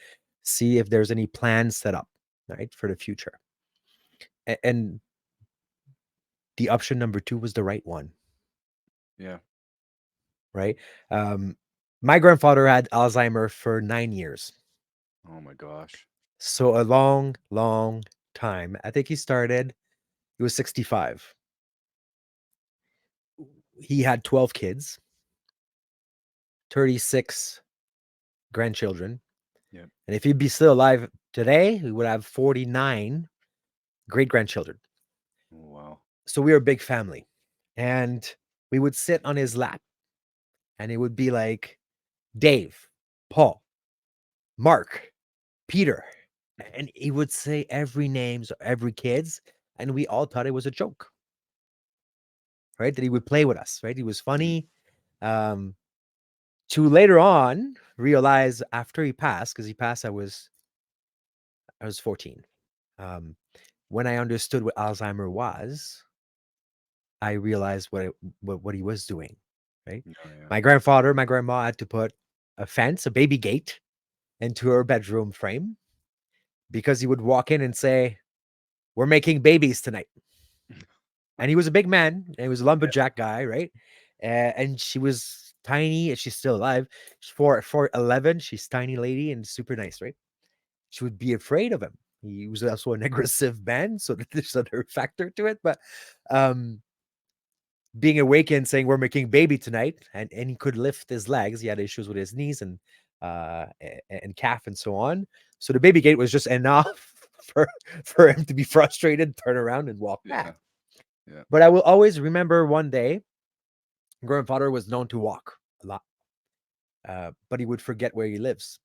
see if there's any plans set up, right, for the future. And the option number 2 was the right one, Yeah. right? Um, my grandfather had Alzheimer for 9 years. Oh my gosh. So a long, long time. I think he was 65. He had 12 kids, 36 grandchildren. Yeah. And if he'd be still alive today, we would have 49 great grandchildren. Oh, wow. So we were a big family. And we would sit on his lap and it would be like Dave, Paul, Mark. Peter. And he would say every names, every kids, and we all thought it was a joke, right? That he would play with us, right? He was funny. Um, to later on realize after he passed, because he passed, I was 14. Um, when I understood what Alzheimer was, I realized what he was doing, right? Oh, yeah. My grandfather, my grandma had to put a fence, a baby gate, into her bedroom frame because he would walk in and say, "We're making babies tonight." And he was a big man. And he was a lumberjack guy, right? And she was tiny, and she's still alive. She's 4'11". She's tiny lady and super nice, right? She would be afraid of him. He was also an aggressive man, so there's another factor to it. But um, being awakened, saying we're making baby tonight, and he could lift his legs. He had issues with his knees and calf and so on. So the baby gate was just enough for him to be frustrated, turn around, and walk back. Yeah. But I will always remember one day, grandfather was known to walk a lot, but he would forget where he lives.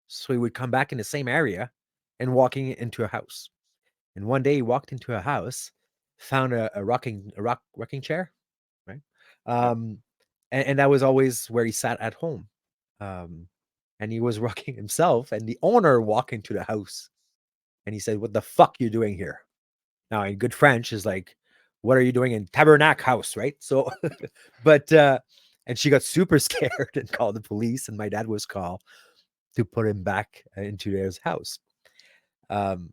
So he would come back in the same area and walking into a house. And one day he walked into a house, found a rocking chair, right? Yep. Um, and that was always where he sat at home. Um, and he was rocking himself, and the owner walked into the house, and he said, "What the fuck you doing here?" Now, in good French, is like, "What are you doing in Tabernacle House?" Right? So, but and she got super scared and called the police, and my dad was called to put him back into his house. Um,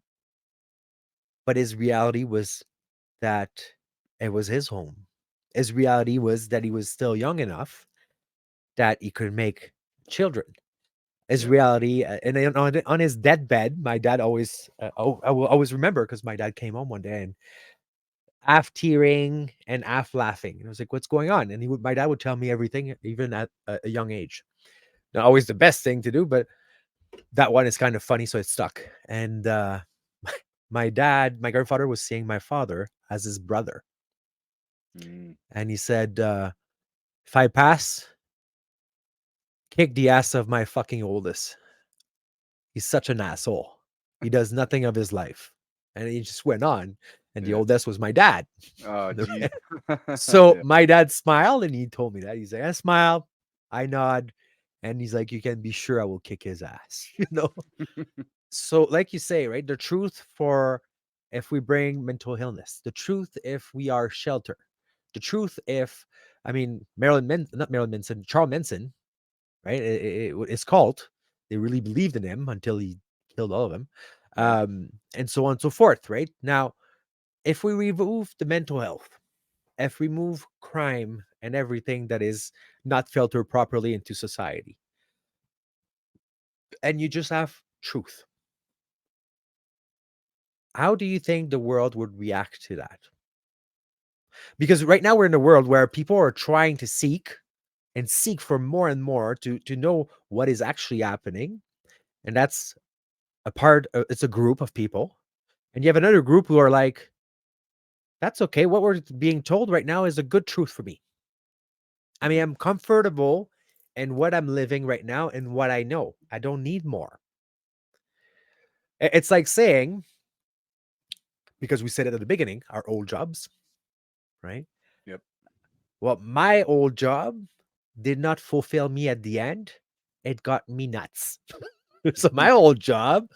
but his reality was that it was his home. His reality was that he was still young enough that he could make children. His Yep. reality, and then on his deathbed, my dad always, I will always remember because my dad came home one day and half tearing and half laughing. And I was like, "What's going on?" And my dad would tell me everything, even at a young age. Not always the best thing to do, but that one is kind of funny, so it stuck. And my dad, my grandfather was seeing my father as his brother. Mm. And he said, "If I pass, kick the ass of my fucking oldest. He's such an asshole. He does nothing of his life." And he just went on. And the Yeah. oldest was my dad. Oh, geez. So Yeah. my dad smiled and he told me that. He's like, "I smile, I nod." And he's like, "You can be sure I will kick his ass." So, like you say, right? The truth for if we bring mental illness, the truth if we are shelter, the truth if, I mean, not Marilyn Manson, Charles Manson, right? It's cult. They really believed in him until he killed all of them, Yeah. and so on and so forth, right? Now, if we remove the mental health, if we remove crime and everything that is not filtered properly into society, and you just have truth, how do you think the world would react to that? Because right now we're in a world where people are trying to seek for more and more to know what is actually happening, and that's it's a group of people, and you have another group who are like, "That's okay, what we're being told right now is a good truth for me. I mean, Mhm. I'm comfortable in what I'm living right now and what I know. I don't need more." It's like saying, because we said it at the beginning, our old jobs, right? Yep. Well, my old job did not fulfill me at the end. It got me nuts. So my old job,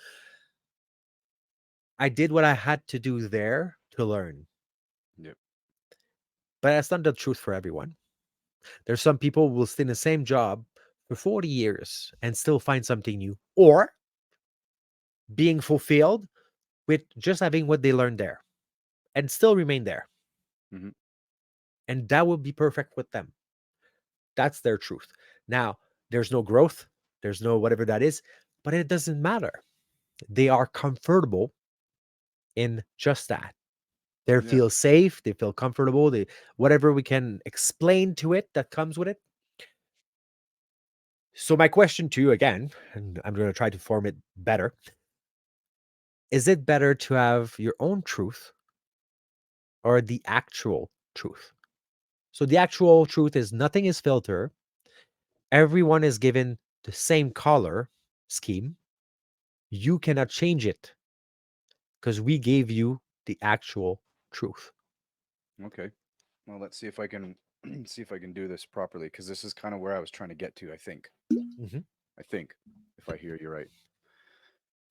I did what I had to do there to learn. Yep. But that's not the truth for everyone. There's some people who will stay in the same job for 40 years and still find something new, or being fulfilled with just having what they learned there and still remain there. Mhm. And that will be perfect with them. That's their truth. Now, there's no growth, there's no whatever that is, but it doesn't matter. They are comfortable in just that. They Yeah. feel safe, they feel comfortable, they whatever we can explain to it that comes with it. So my question to you again, and I'm going to try to form it better. Is it better to have your own truth or the actual truth? So the actual truth is nothing is filtered. Everyone is given the same color scheme. You cannot change it because we gave you the actual truth. Okay. Well, let's see if I can see if I can do this properly, because this is kind of where I was trying to get to, I think. Mhm. I think, if I hear you right.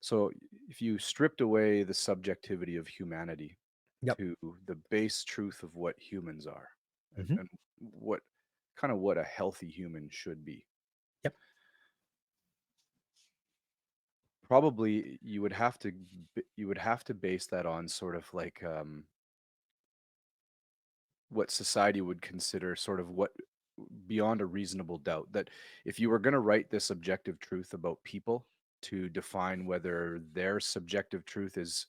So, if you stripped away the subjectivity of humanity Yep. to the base truth of what humans are, Mhm. and what kind of what a healthy human should be, Yep. probably you would have to base that on sort of like what society would consider sort of what beyond a reasonable doubt, that if you were going to write this objective truth about people to define whether their subjective truth is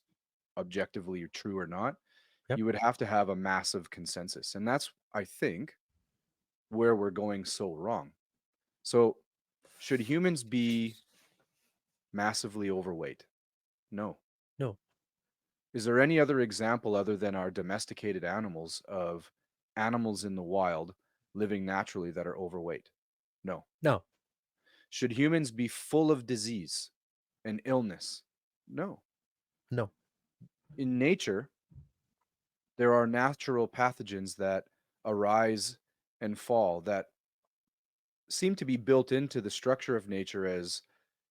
objectively true or not, Yep. you would have to have a massive consensus. And that's, I think, where we're going so wrong. So, should humans be massively overweight? No. No. Is there any other example other than our domesticated animals of animals in the wild living naturally that are overweight? No. No. Should humans be full of disease and illness? No. No. In nature, there are natural pathogens that arise and fall that seem to be built into the structure of nature as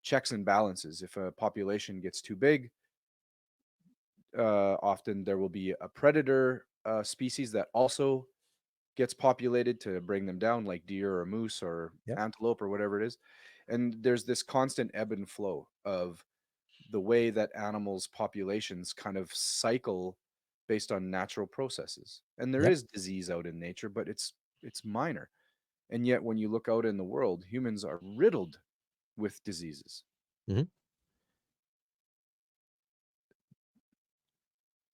checks and balances. If a population gets too big, often there will be a predator species that also gets populated to bring them down, like deer or moose or Yep. antelope or whatever it is. And there's this constant ebb and flow of the way that animals' populations kind of cycle based on natural processes. And there Yep. is disease out in nature, but it's minor. And yet when you look out in the world, humans are riddled with diseases. Mhm.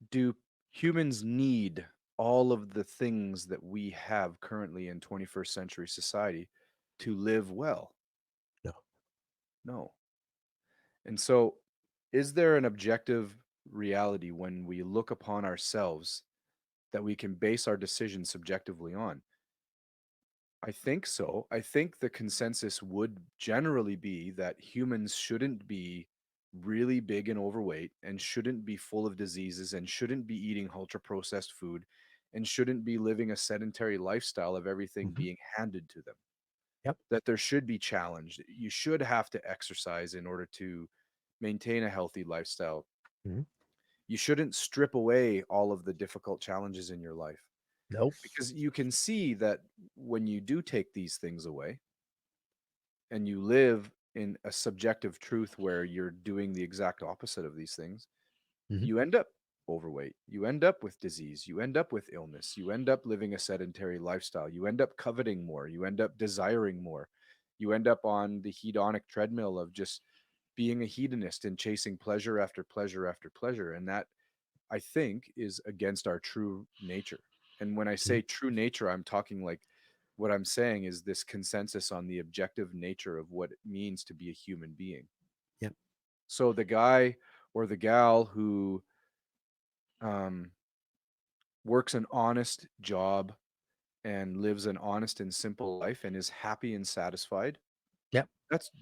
Do humans need all of the things that we have currently in 21st century society to live well? No. No. And so, is there an objective reality when we look upon ourselves that we can base our decisions subjectively on? I think so. I think the consensus would generally be that humans shouldn't be really big and overweight, and shouldn't be full of diseases, and shouldn't be eating ultra processed food, and shouldn't be living a sedentary lifestyle of everything Mhm. being handed to them. Yep. That there should be challenge. You should have to exercise in order to maintain a healthy lifestyle. Mhm. You shouldn't strip away all of the difficult challenges in your life, Nope. because you can see that when you do take these things away and you live in a subjective truth where you're doing the exact opposite of these things, Mhm. you end up overweight. You end up with disease. You end up with illness. You end up living a sedentary lifestyle. You end up coveting more. You end up desiring more. You end up on the hedonic treadmill of just being a hedonist and chasing pleasure after pleasure after pleasure. And that, I think, is against our true nature. And when I Mhm. say true nature, I'm talking like, what I'm saying is this consensus on the objective nature of what it means to be a human being. Yep. So the guy or the gal who um, works an honest job and lives an honest and simple life and is happy and satisfied, Yep.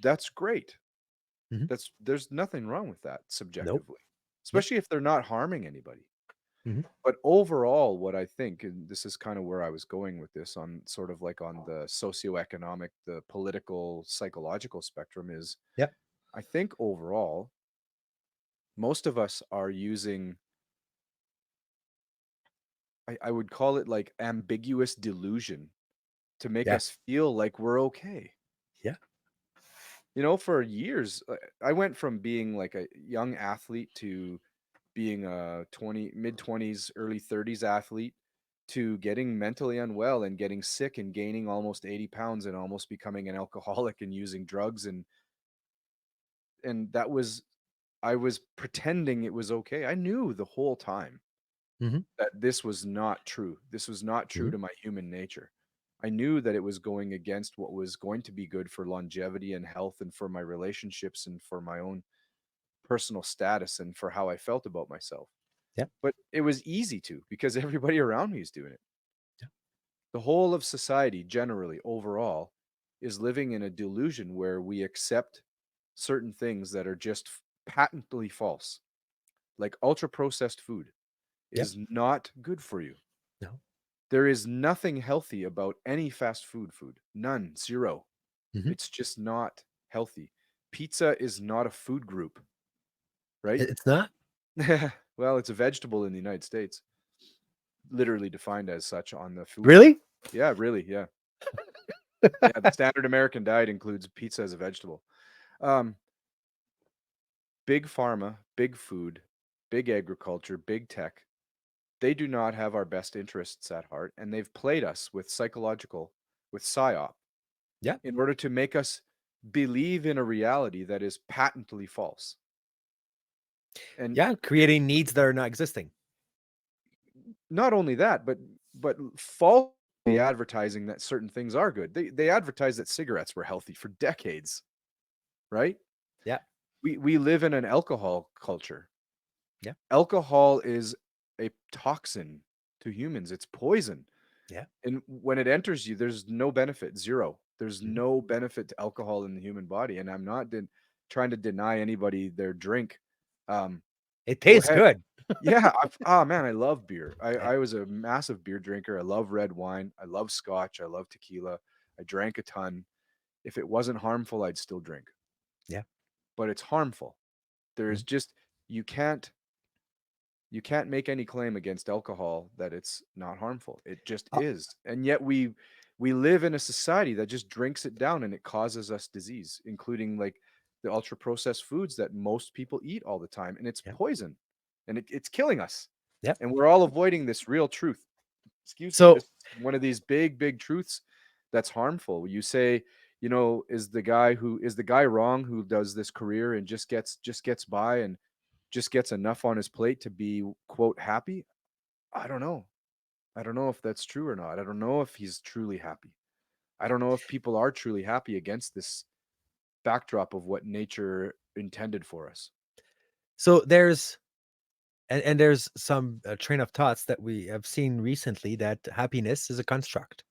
that's great. Mhm. There's nothing wrong with that Nope. subjectively, Yep. especially if they're not harming anybody. Mhm. But overall, what I think, and this is kind of where I was going with this, on sort of like on the socioeconomic, the political, psychological spectrum, is Yep. I think overall, most of us are using, I would call it like ambiguous delusion to make Yeah. us feel like we're okay. Yeah. For years, I went from being like a young athlete to being a mid 20s, early 30s athlete, to getting mentally unwell and getting sick and gaining almost 80 pounds and almost becoming an alcoholic and using drugs, and that was, I was pretending it was okay. I knew the whole time Mhm. that this was not true. This was not true Mhm. to my human nature. I knew that it was going against what was going to be good for longevity and health and for my relationships and for my own personal status and for how I felt about myself. Yep. But it was easy to, because everybody around me is doing it. Yeah. The whole of society, generally, overall, is living in a delusion where we accept certain things that are just patently false. Like ultra processed food Yep. is not good for you. No. There is nothing healthy about any fast food. None, zero. Mhm. It's just not healthy. Pizza is not a food group, right? It's not? Well, it's a vegetable in the United States, literally defined as such on the food label. Really? Yeah, really. Yeah. Yeah. The standard American diet includes pizza as a vegetable. Um, Big pharma, big food, big agriculture, big tech, they do not have our best interests at heart. And they've played us with with psyop Yeah. in order to make us believe in a reality that is patently false. And Yeah, creating needs that are not existing. not only that, but falsely advertising that certain things are good. They advertised that cigarettes were healthy for decades, right? Yeah. We live in an alcohol culture. Yeah. Alcohol is a toxin to humans. It's poison. Yeah. And when it enters you, there's no benefit, zero. There's Mhm. no benefit to alcohol in the human body. And I'm not trying to deny anybody their drink. Um, It Go tastes ahead. good. Yeah. Man, I love beer. Yeah. I was a massive beer drinker. I love red wine. I love scotch. I love tequila. I drank a ton. If it wasn't harmful, I'd still drink. Yeah. But it's harmful. There's Mhm. just, you can't make any claim against alcohol that it's not harmful. It just Uh, is. And yet we live in a society that just drinks it down and it causes us disease, including like the ultra processed foods that most people eat all the time, and it's yeah. poison, and it's killing us. Yep. And we're all avoiding this real truth. Excuse me. So This is one of these big truths that's harmful. You say, is the guy wrong who does this career and just gets by and just gets enough on his plate to be quote happy? I don't know. I don't know if that's true or not. I don't know if he's truly happy. I don't know if people are truly happy against this backdrop of what nature intended for us. so there's and there's some train of thoughts that we have seen recently that happiness is a construct,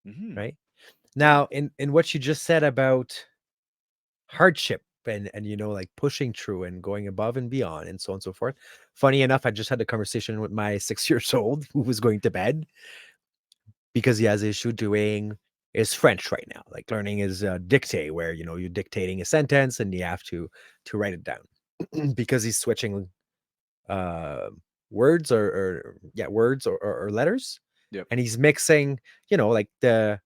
Hmm. right? Yeah. Now, in what you just said about hardship and like pushing through and going above and beyond and so on and so forth. Funny enough, I just had a conversation with my 6 years old who was going to bed because he has issue doing his French right now, like learning his dictate, where you're dictating a sentence and you have to write it down because he's switching uh words or yeah words or letters, Yep. and he's mixing like the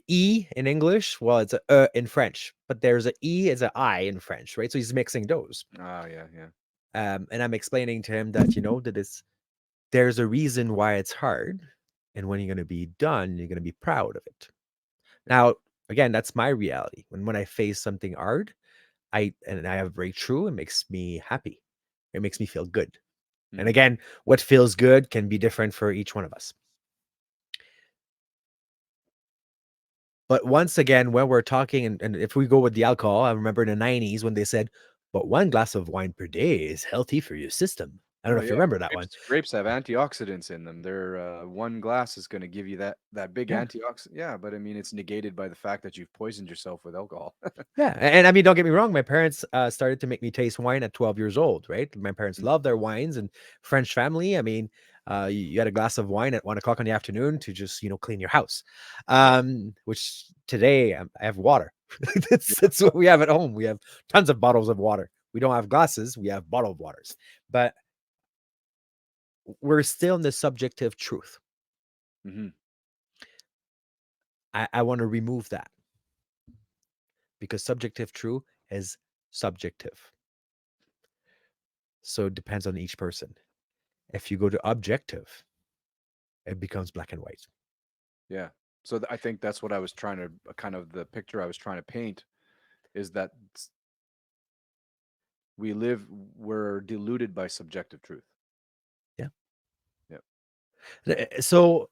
E in English, well, it's a in French, but there's a E as a I in French, right? So he's mixing those. Ah, yeah, yeah. And I'm explaining to him that, that there's a reason why it's hard. And when you're going to be done, you're going to be proud of it. Yep. Now, again, that's my reality. When I face something hard, I have a breakthrough, it makes me happy. It makes me feel good. And Hmm. again, what feels good can be different for each one of us. But once again, when we're talking, and if we go with the alcohol, I remember in the 90s when they said, but one glass of wine per day is healthy for your system. I don't Oh know if you yeah, remember that one. grapes have antioxidants in them. They're one glass is going to give you that big Yeah. antioxidant. Yeah, but I mean, it's negated by the fact that you've poisoned yourself with alcohol. Yeah. And I mean, don't get me wrong. My parents started to make me taste wine at 12 years old, right? My parents Mm. love their wines, and French family. I mean, you had a glass of wine at 1 o'clock in the afternoon to just, clean your house. Yep. Which today I have water. that's, Yeah. that's what we have at home. We have tons of bottles of water. We don't have glasses. We have bottled waters. But we're still in the subjective truth. Hmm. I want to remove that because subjective truth is subjective. So it depends on each person. If you go to objective, it becomes black and white. Yeah. So I think that's what I was trying to kind of the picture I was trying to paint is that we're deluded by subjective truth. Yeah. Yep. So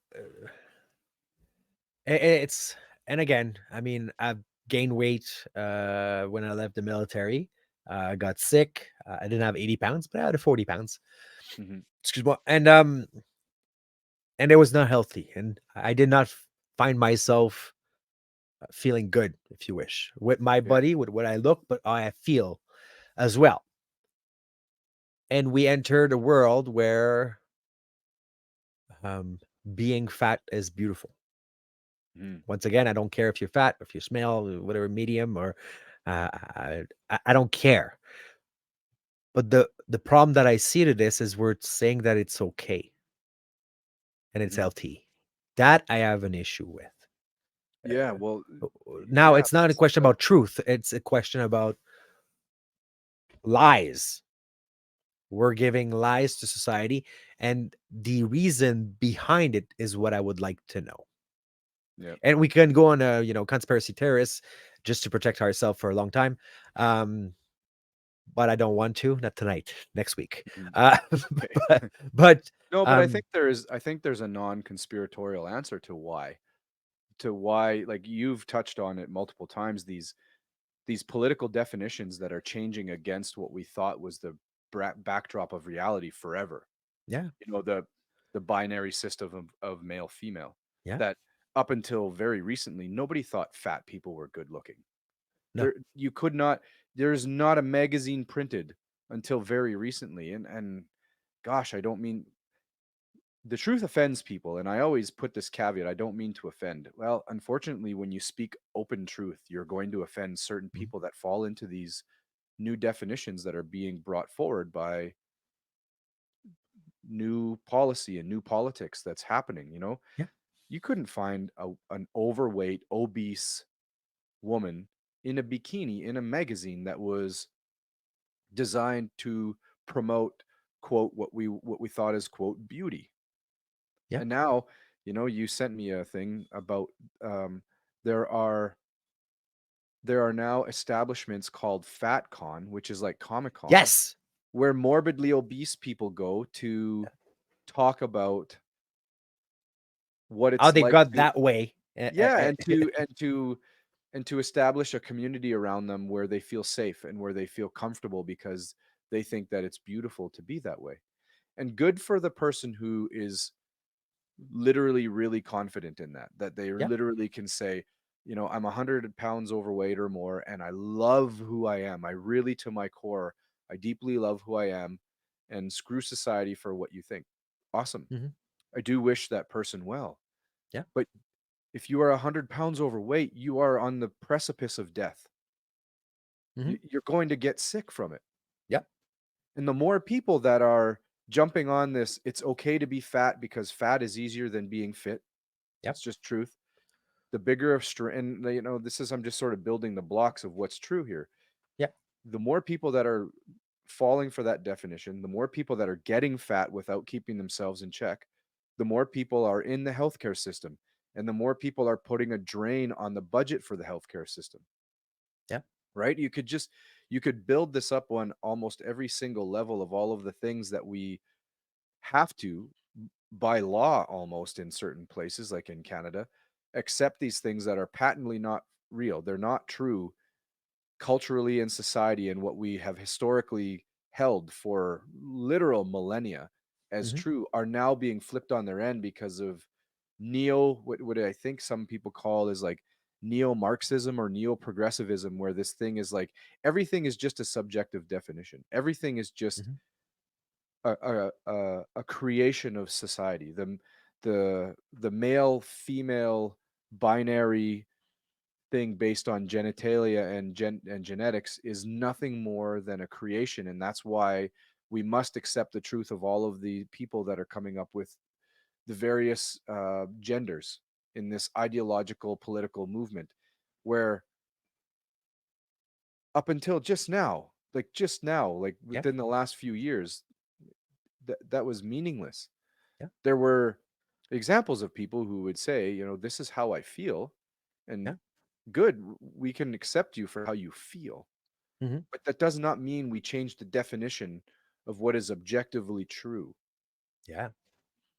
it's, and again, I mean, I've gained weight when I left the military. I got sick. I didn't have 80 pounds, but I had 40 pounds. Hmm. Excuse me. And it was not healthy. And I did not find myself feeling good, if you wish, with my Yeah. body, with what I look, but how I feel as well. And we entered a world where being fat is beautiful. Mhm. Once again, I don't care if you're fat, if you're small, whatever, medium, or I don't care. But the problem that I see to this is we're saying that it's okay and it's Mhm. LT. That I have an issue with. Yeah, well, Now, yeah, it's not a that's question about truth. It's a question about lies. We're giving lies to society, and the reason behind it is what I would like to know. yeah. And we can go on a conspiracy theorists just to protect ourselves for a long time. Um, but I don't want to. Not tonight. Next week. Mhm. Uh, Okay. but No, but um, I think there's a non-conspiratorial answer to why, like you've touched on it multiple times, these political definitions that are changing against what we thought was the backdrop of reality forever. yeah, You know, the binary system of male female, yeah, that up until very recently nobody thought fat people were good looking. no, There you could not There's not a magazine printed until very recently, and gosh, I don't mean, the truth offends people, and I always put this caveat, I don't mean to offend. Well, unfortunately, when you speak open truth, you're going to offend certain mhm, people that fall into these new definitions that are being brought forward by new policy and new politics that's happening, you know? yeah, You couldn't find an overweight, obese woman in a bikini in a magazine that was designed to promote, quote, what we thought is, quote, beauty. yeah. And now, you know, you sent me a thing about, um, there are now establishments called FatCon, which is like Comic Con, Yes. where morbidly obese people go to talk about what How it's they like got to, that way? yeah, and to establish a community around them where they feel safe and where they feel comfortable because they think that it's beautiful to be that way. And good for the person who is literally really confident in that they Yeah. literally can say, you know, I'm 100 pounds overweight or more and I love who I am. I really, to my core, I deeply love who I am, and screw society for what you think. Awesome. Hmm. I do wish that person well. Yeah. But if you are 100 pounds overweight, you are on the precipice of death. Hmm. You're going to get sick from it. Yeah. And the more people that are jumping on this, it's okay to be fat because fat is easier than being fit. Yeah. It's just truth. The bigger of and you know, this is, I'm just sort of building the blocks of what's true here. Yeah. The more people that are falling for that definition, the more people that are getting fat without keeping themselves in check, the more people are in the healthcare system, and the more people are putting a drain on the budget for the healthcare system. Yeah. Right? You could build this up on almost every single level of all of the things that we have to, by law almost in certain places like in Canada, accept these things that are patently not real. They're not true culturally in society, and what we have historically held for literal millennia as Hmm. true are now being flipped on their end because of neo, what I think some people call is like neo-Marxism or neo-progressivism, where this thing is like everything is just a subjective definition. Everything is just Hmm. a creation of society. The male female binary thing based on genitalia and genetics is nothing more than a creation, and that's why we must accept the truth of all of the people that are coming up with the various genders in this ideological political movement, where up until just now, like Yeah. within the last few years, that was meaningless. Yeah. There were examples of people who would say, you know, this is how I feel, and Yeah. good, we can accept you for how you feel. Hmm. But that does not mean we change the definition of what is objectively true. Yeah.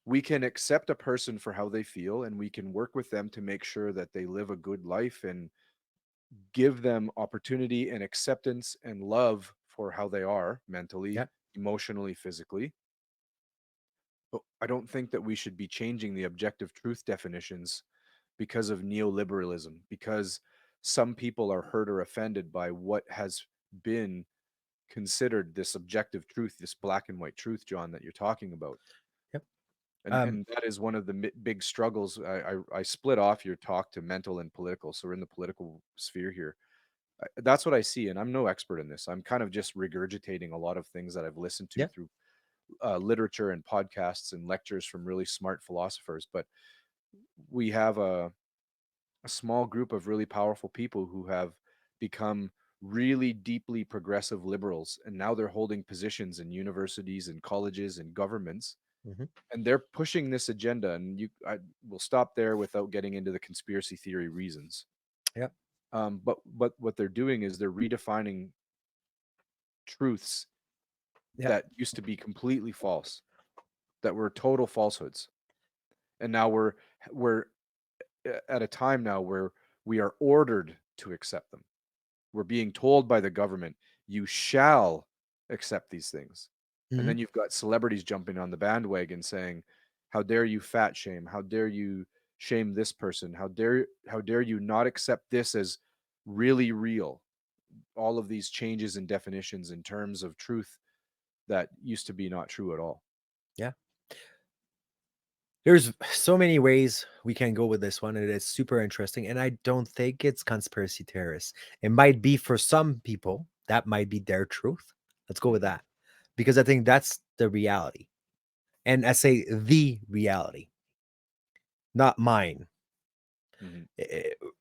We can accept a person for how they feel, and we can work with them to make sure that they live a good life and give them opportunity and acceptance and love for how they are mentally, Yeah. emotionally, physically. But I don't think that we should be changing the objective truth definitions because of neoliberalism, because some people are hurt or offended by what has been considered this objective truth, this black and white truth, John, that you're talking about. Yep. And that is one of the big struggles. I split off your talk to mental and political, so we're in the political sphere here. That's what I see, and I'm no expert in this. I'm kind of just regurgitating a lot of things that I've listened to Yeah. through literature and podcasts and lectures from really smart philosophers. But we have a small group of really powerful people who have become really deeply progressive liberals, and now they're holding positions in universities and colleges and governments, Mhm. and they're pushing this agenda. And I will stop there without getting into the conspiracy theory reasons. Yep. But what they're doing is they're redefining truths Yep. that used to be completely false, that were total falsehoods, and now we're at a time now where we are ordered to accept them. We're being told by the government, you shall accept these things. And Mhm. then you've got celebrities jumping on the bandwagon saying, how dare you fat shame? How dare you shame this person? How dare you not accept this as really real? All of these changes in definitions in terms of truth that used to be not true at all. Yeah. There's so many ways we can go with this one, and it's super interesting. And I don't think it's conspiracy theorists. It might be for some people, that might be their truth. Let's go with Mhm. that. Because I think that's the reality. And I say the reality, not mine. Mhm.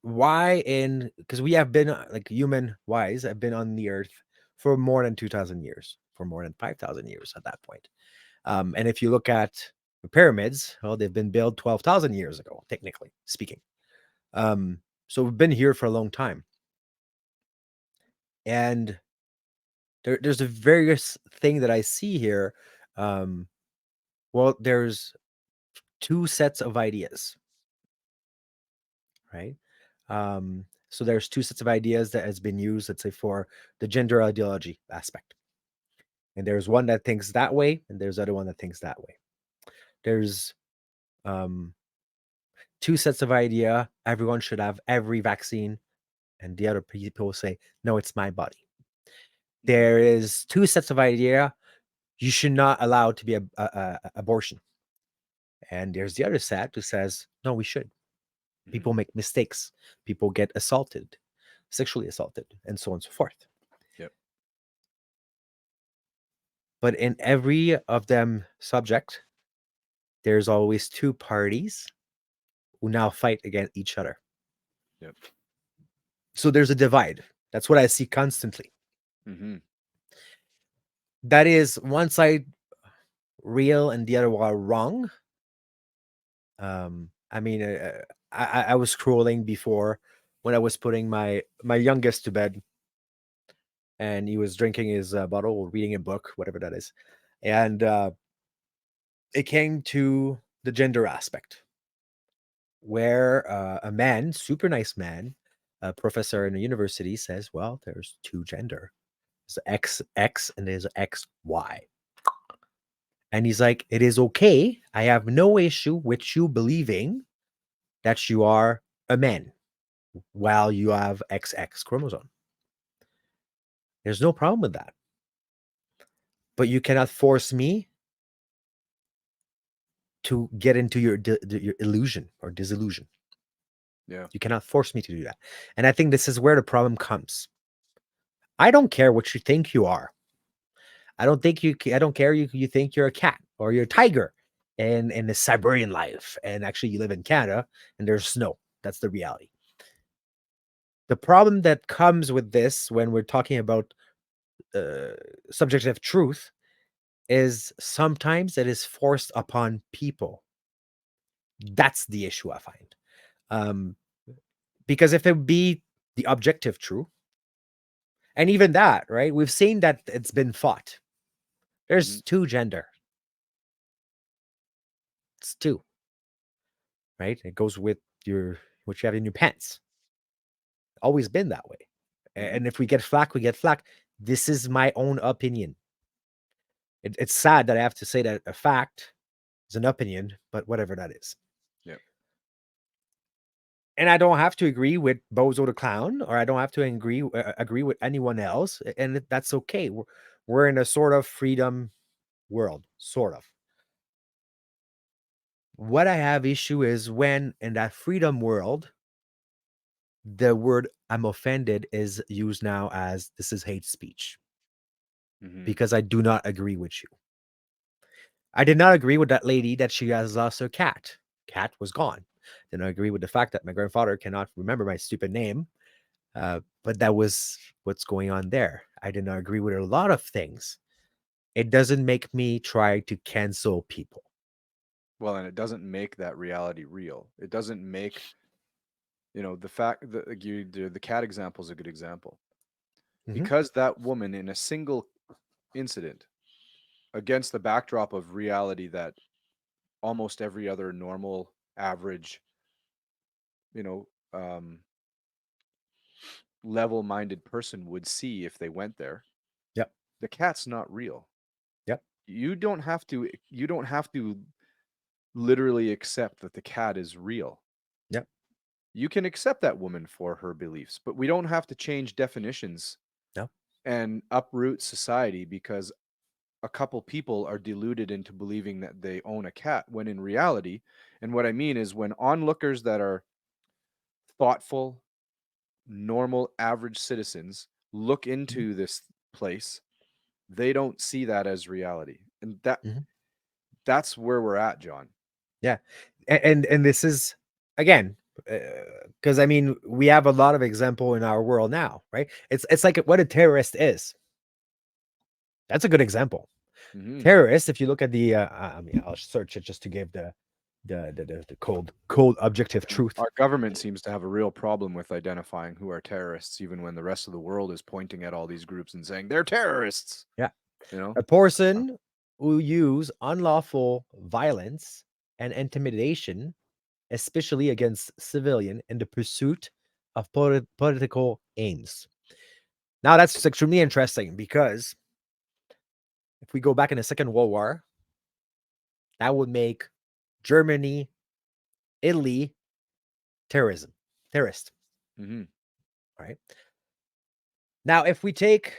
Why in because we have been like human wise, have been on the earth for more than 2,000 years, for more than 5,000 years at that point. And if you look at the pyramids, well, they've been built 12,000 years ago, technically speaking. So we've been here for a long time. And there's a various thing that I see here. Um, well, there's two sets of ideas, right? So there's two sets of ideas that has been used, let's say, for the gender ideology aspect. And there's one that thinks that way, and there's other one that thinks that way. There's um, two sets of idea. Everyone should have every vaccine, and the other people say, no, it's my body. Mhm. There is two sets of idea. You should not allow to be a abortion. And there's the other set who says, no, we should. Mhm. People make mistakes. People get assaulted, sexually assaulted, and so on and so forth. Yep. But in every of them subject, there's always two parties who now fight against each other. Yep. So there's a divide. That's what I see constantly. Mhm. That is one side real and the other one wrong. I mean, I was scrolling before when I was putting my youngest to bed, and he was drinking his bottle or reading a book, whatever that is, and it came to the gender aspect, where a man, super nice man, a professor in a university, says, "Well, there's two gender. There's XX and there's XY." And he's like, "It is okay. I have no issue with you believing that you are a man while you have XX chromosome. There's no problem with that. But you cannot force me to get into your illusion or disillusion. Yeah. You cannot force me to do that." And I think this is where the problem comes. I don't care what you think you are. I don't care you think you're a cat or you're a tiger in the Siberian life. And actually you live in Canada and there's snow. That's the reality. The problem that comes with this when we're talking about uh, subjective truth is sometimes it is forced upon people. That's the issue I find. Um, because if it be the objective truth, and even that, right? We've seen that it's been fought. There's Mhm. two gender. It's two, right? It goes with your what you have in your pants. Always been that way. Mhm. And if we get flack, we get flack. This is my own opinion. It's sad that I have to say that a fact is an opinion, but whatever that is. Yep. And I don't have to agree with Bozo the Clown, or I don't have to agree with anyone else, and that's okay. We're in a sort of freedom world, sort of. What I have issue is when in that freedom world, the word "I'm offended" is used now as this is hate speech Hmm. because I do not agree with you. I did not agree with that lady that she has lost her cat. Cat was gone. Did not agree with the fact that my grandfather cannot remember my stupid name. But that was what's going on there. I did not agree with a lot of things. It doesn't make me try to cancel people. Well, and it doesn't make that reality real. It doesn't make, the fact that like the cat example is a good example Mhm. because that woman in a single incident against the backdrop of reality that almost every other normal, average, you know, um, level-minded person would see if they went there. Yep. The cat's not real. Yep. You don't have to literally accept that the cat is real. Yep. You can accept that woman for her beliefs, but we don't have to change definitions No. and uproot society because a couple people are deluded into believing that they own a cat when in reality, and what I mean is when onlookers that are thoughtful, normal, average citizens look Mhm. into this place, they don't see that as reality. And Mhm. that's where we're at, John. Yeah. And this is again because I mean we have a lot of example in our world now, right? It's like what a terrorist is. That's a good example. Hmm. Terrorist, if you look at the I mean I'll search it just to give the cold objective And truth. our government seems to have a real problem with identifying who are terrorists, even when the rest of the world is pointing at all these groups and saying they're terrorists. Yeah. You know? A person who use unlawful violence and intimidation, especially against civilian, in the pursuit of political aims. Now that's extremely interesting because if we go back in the Second World War, that would make Germany, Italy terrorist, Hmm. right? Now, if we take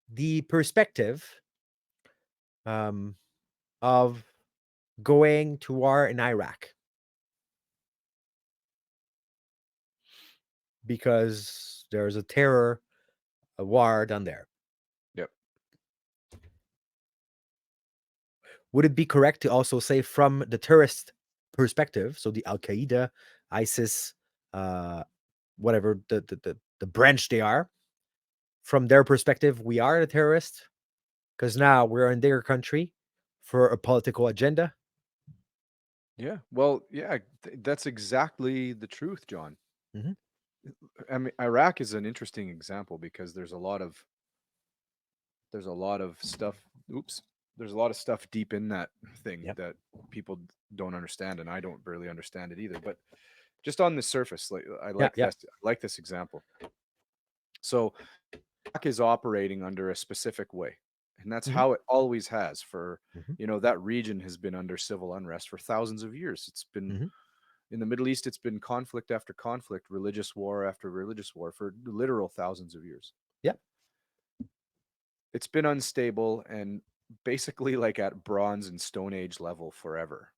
the perspective um, of going to war in Iraq, because there's a war down there. Yep. Would it be correct to also say from the terrorist perspective, so the Al Qaeda, ISIS, uh, whatever the branch they are, from their perspective, we are the terrorist because now we're in their country for a political agenda. Yeah. Well, yeah, that's exactly the truth, John. Mhm. I mean, Iraq is an interesting example because there's a lot of stuff. Oops. There's a lot of stuff deep in that thing Yep. that people don't understand, and I don't really understand it either. But just on the surface, like I Yeah. like Yeah. this. I like this example. So Iraq is operating under a specific way, and that's Mhm. how it always has. For Mhm. that region has been under civil unrest for thousands of years. It's been Mhm. in the Middle East. It's been conflict after conflict, religious war after religious war for literal thousands of years. Yep. It's been unstable and basically like at Bronze and Stone Age level forever.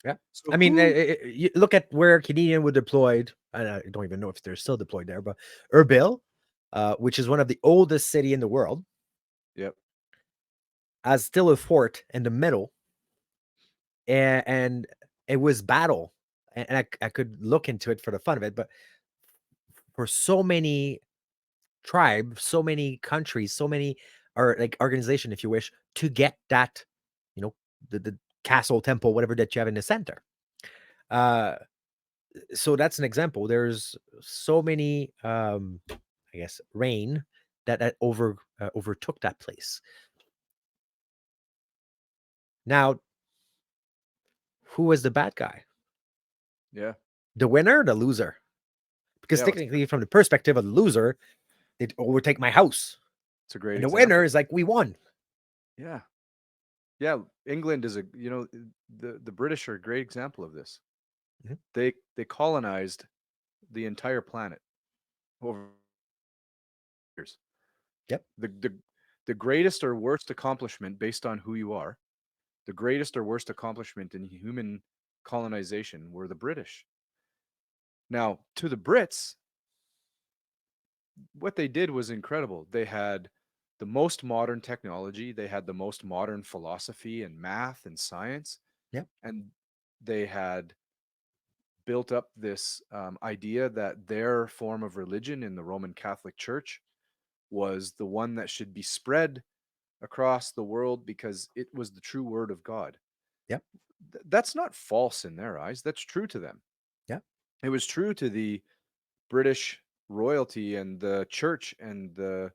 Yeah. So I mean, who? you look at where Canadian were deployed. I don't even know if they're still deployed there, but Erbil, which is one of the oldest city in the world, Yep. has still a fort in the middle, and it was battle, and I could look into it for the fun of it, but for so many tribes, so many countries, so many or like organization, if you wish, to get that, you know, the castle, temple, whatever that you have in the center. Uh, so that's an example. There's so many, I guess, rain that overtook that place. Now, who was the bad guy? Yeah. The winner, or the loser? Because Yeah. technically, from the perspective of the loser, they'd overtake my house, It's a great and the winner example. is like, we won. Yeah. Yeah. England is the British are a great example of this. Mhm. They colonized the entire planet over years. Yep. The greatest or worst accomplishment based on who you are, the greatest or worst accomplishment in human colonization were the British. Now, to the Brits, what they did was incredible. They had the most modern technology, they had the most modern philosophy and math and science, Yep. and they had built up this idea that their form of religion in the Roman Catholic Church was the one that should be spread across the world because it was the true word of God. Yep. That's not false in their eyes. That's true to them. Yep. It was true to the British royalty and the church and the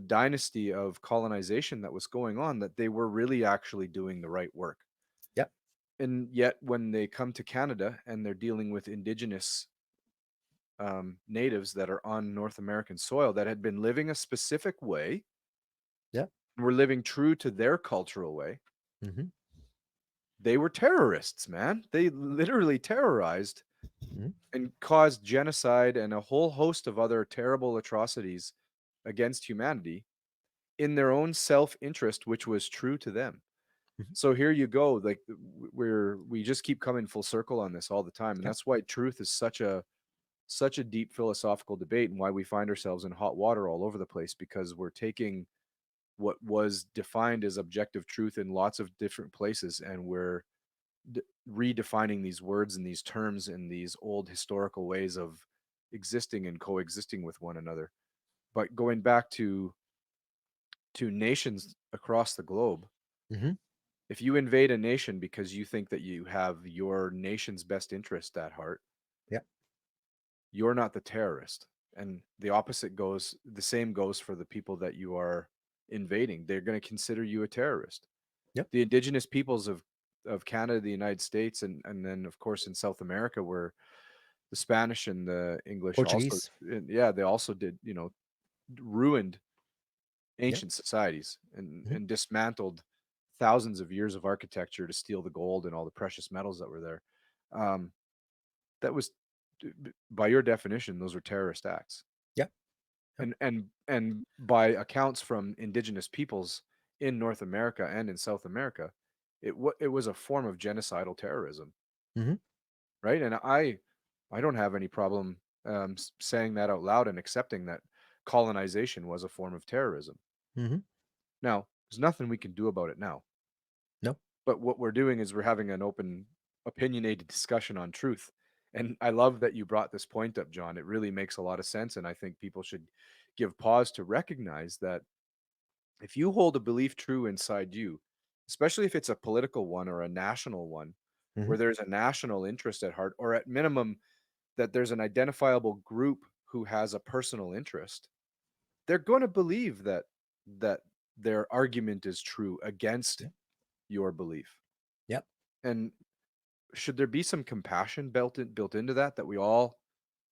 dynasty of colonization that was going on, that they were really actually doing the right work. Yep. And yet when they come to Canada and they're dealing with indigenous natives that are on North American soil that had been living a specific way, Yep. were living true to their cultural way, Mm-hmm. they were terrorists, man. They literally terrorized Mm-hmm. and caused genocide and a whole host of other terrible atrocities against humanity in their own self-interest, which was true to them. Mhm. So here you go, like we just keep coming full circle on this all the time, and Yep. that's why truth is such a deep philosophical debate, and why we find ourselves in hot water all over the place, because we're taking what was defined as objective truth in lots of different places, and we're redefining these words and these terms and these old historical ways of existing and coexisting with one another. But going back to nations across the globe, Mm-hmm. if you invade a nation because you think that you have your nation's best interest at heart, Yep. you're not the terrorist. And the same goes for the people that you are invading. They're going to consider you a terrorist. Yep. The indigenous peoples of Canada, the United States, and then of course in South America, where the Spanish and the English also, Portuguese. yeah, they also did, ruined Yep. ancient societies Mm-hmm. and dismantled thousands of years of architecture to steal the gold and all the precious metals that were there. Um, that was, by your definition, those were terrorist acts. Yep. Yep. And by accounts from indigenous peoples in North America and in South America, it was a form of genocidal terrorism, Mm-hmm. right? And I don't have any problem saying that out loud and accepting that colonization was a form of terrorism. Mm-hmm. Now, there's nothing we can do about it now. No. But what we're doing is we're having an open, opinionated discussion on truth. And I love that you brought this point up, John. It really makes a lot of sense. And I think people should give pause to recognize that if you hold a belief true inside you, especially if it's a political one or a national one, Mm-hmm. where there's a national interest at heart, or at minimum, that there's an identifiable group who has a personal interest, they're going to believe that their argument is true against Yep. your belief. Yep. And should there be some compassion built into that, that we all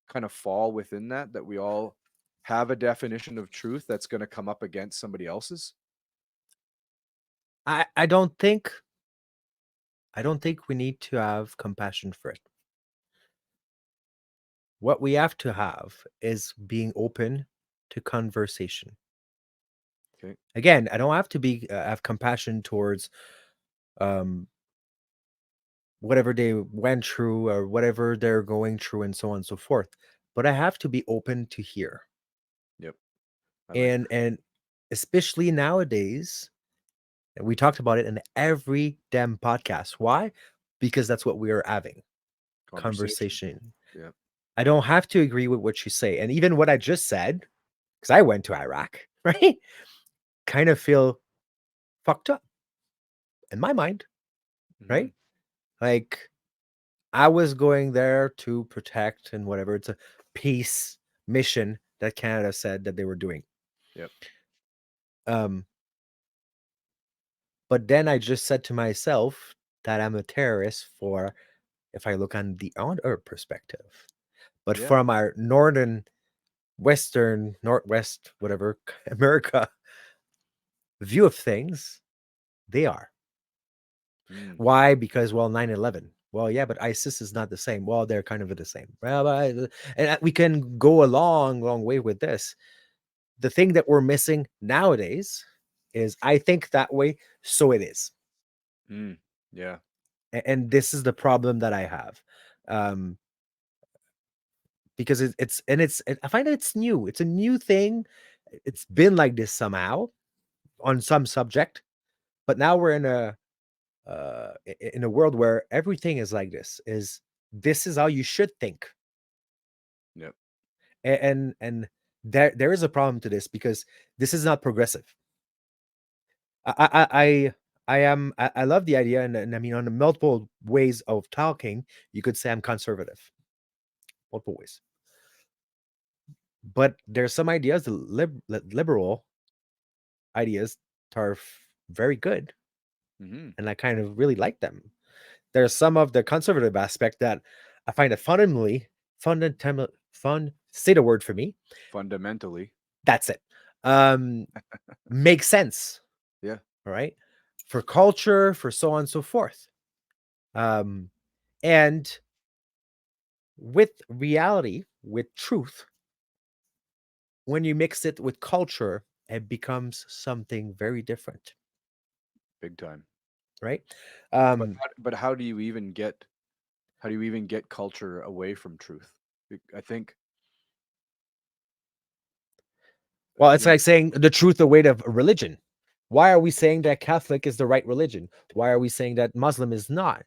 kind of fall within that we all have a definition of truth that's going to come up against somebody else's? I don't think we need to have compassion for it. What we have to have is being open to conversation. Okay. Again, I don't have to be have compassion towards um whatever they went through or whatever they're going through and so on and so forth. But I have to be open to hear. Yep. I like And especially nowadays, and we talked about it in every damn podcast. Why? Because that's what we are having. conversation. Conversation. Yeah. I don't have to agree with what you say. And even what I just said, because I went to Iraq, right? Kind of feel fucked up in my mind, Hmm. right? Like I was going there to protect and whatever. It's a peace mission that Canada said that they were doing. Yep. Um, but then I just said to myself that I'm a terrorist for if I look on the other perspective. But Yeah. from our northern, western, northwest, whatever America view of things, they are. Mm. Why? Because, well, 9/11. Well, yeah, but ISIS is not the same. Well, they're kind of the same. Well, and we can go a long, long way with this. The thing that we're missing nowadays is I think that way, so it is. Mm, yeah. And this is the problem that I have. Um, because I find it's new. It's a new thing. It's been like this somehow on some subject, but now we're in a world where everything is like this is how you should think. Yep. And there is a problem to this because this is not progressive. I love the idea, and I mean, on the multiple ways of talking, you could say I'm conservative, multiple ways. But there's some ideas, liberal ideas, are very good, Hmm. and I kind of really like them. There's some of the conservative aspect that I find it fundamental, fun. Say the word for me. Fundamentally. That's it. Makes sense. Yeah. All right. For culture, for so on and so forth. Um, and with reality, with truth, when you mix it with culture, it becomes something very different, Big time. right? But Um, but how do you even get culture away from truth? I think well, you it's know. like saying the truth, the weight of religion. Why are we saying that Catholic is the right religion? Why are we saying that Muslim is not?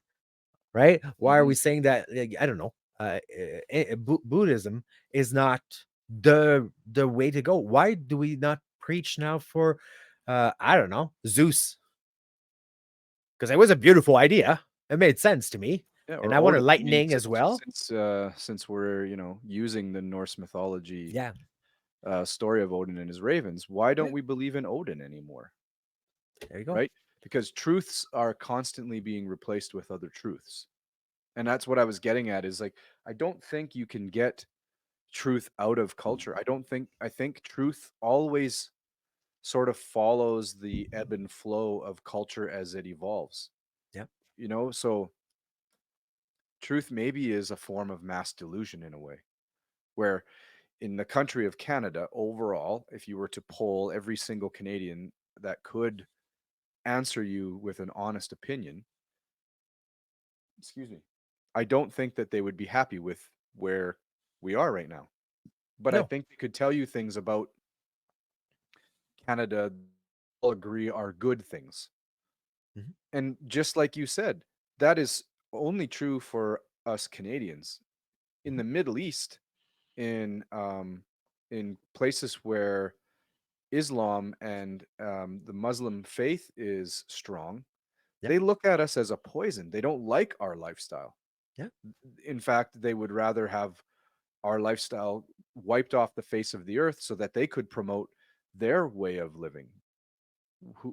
Right? Why are we Mhm. saying that? I don't know. Buddhism is not the way to go. Why do we not preach now for, I don't know, Zeus? Because it was a beautiful idea. It made sense to me, Yeah, and or I wanted Odin. I mean, lightning as well. since we're using the Norse mythology Yeah, story of Odin and his ravens, why yeah. don't we believe in Odin anymore? There you go. Right? Because truths are constantly being replaced with other truths, and that's what I was getting at. Is like I don't think you can get truth out of culture. I think truth always sort of follows the ebb and flow of culture as it evolves. Yeah, So truth maybe is a form of mass delusion in a way, where in the country of Canada overall, if you were to poll every single Canadian that could answer you with an honest opinion, excuse me, I don't think that they would be happy with where we are right now. But I no, think they could tell you things about Canada all agree are good things. mhm, And just like you said, that is only true for us Canadians. In mhm, the Middle East, in places where Islam and the Muslim faith is strong, yeah, they look at us as a poison. They don't like our lifestyle. yeah. In fact, they would rather have our lifestyle wiped off the face of the earth so that they could promote their way of living.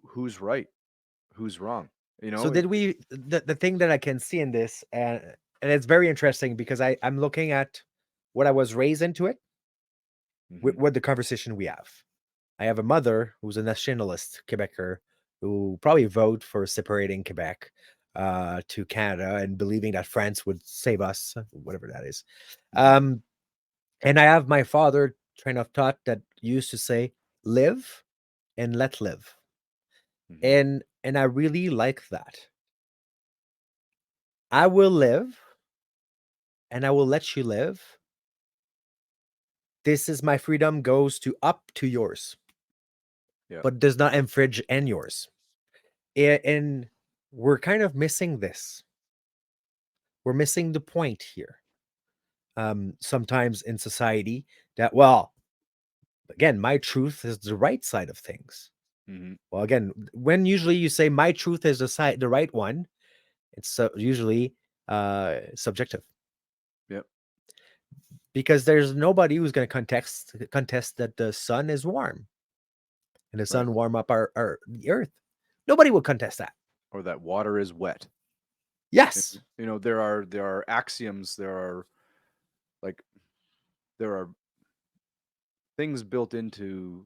Who's right? Who's wrong? You So know? did we? The thing that I can see in this, and it's very interesting because I'm looking at what I was raised into it Mhm. with the conversation we have. I have a mother who's a nationalist Quebecer who probably vote for separating Quebec to Canada and believing that France would save us, whatever that is. Mhm. Um, and I have my father train of thought that used to say, "Live and let live," Mhm. and I really like that. I will live and I will let you live. This is my freedom goes to up to yours, Yeah. but does not infringe on yours. And we're kind of missing this. We're missing the point here. Sometimes in society that, well, again, my truth is the right side of things. Mhm. Well, again, when usually you say my truth is the right one, it's usually subjective Yep. because there's nobody who's going to contest that the sun is warm and the Right. sun warm up our the earth. Nobody will contest that. Or that water is wet. Yes. There are axioms, like there are things built into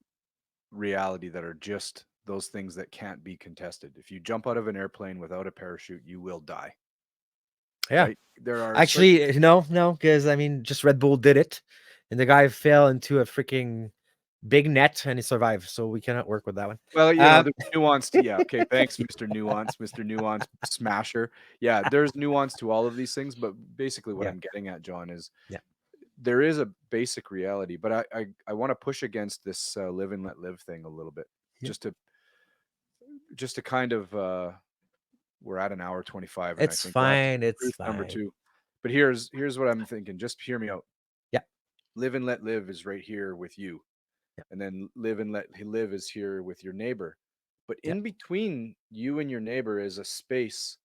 reality that are just those things that can't be contested. If you jump out of an airplane without a parachute, you will die. Yeah. right? There are Actually, no, because I mean, just Red Bull did it, and the guy fell into a freaking big net and he survived. So we cannot work with that one. well, there's nuance to, yeah. Okay, thanks, Mr. Nuance, Mr. Nuance Smasher. Yeah, there's nuance to all of these things, but basically what Yeah. I'm getting at, John, is Yeah. there is a basic reality, but I want to push against this live and let live thing a little bit, Yeah. just to kind of we're at an hour 25, and I It's think we're at fine. It's truth number fine. 2. But here's what I'm thinking. Just hear me out. Yeah. Live and let live is right here with you, Yeah. and then live and let live is here with your neighbor. But Yeah. in between you and your neighbor is a space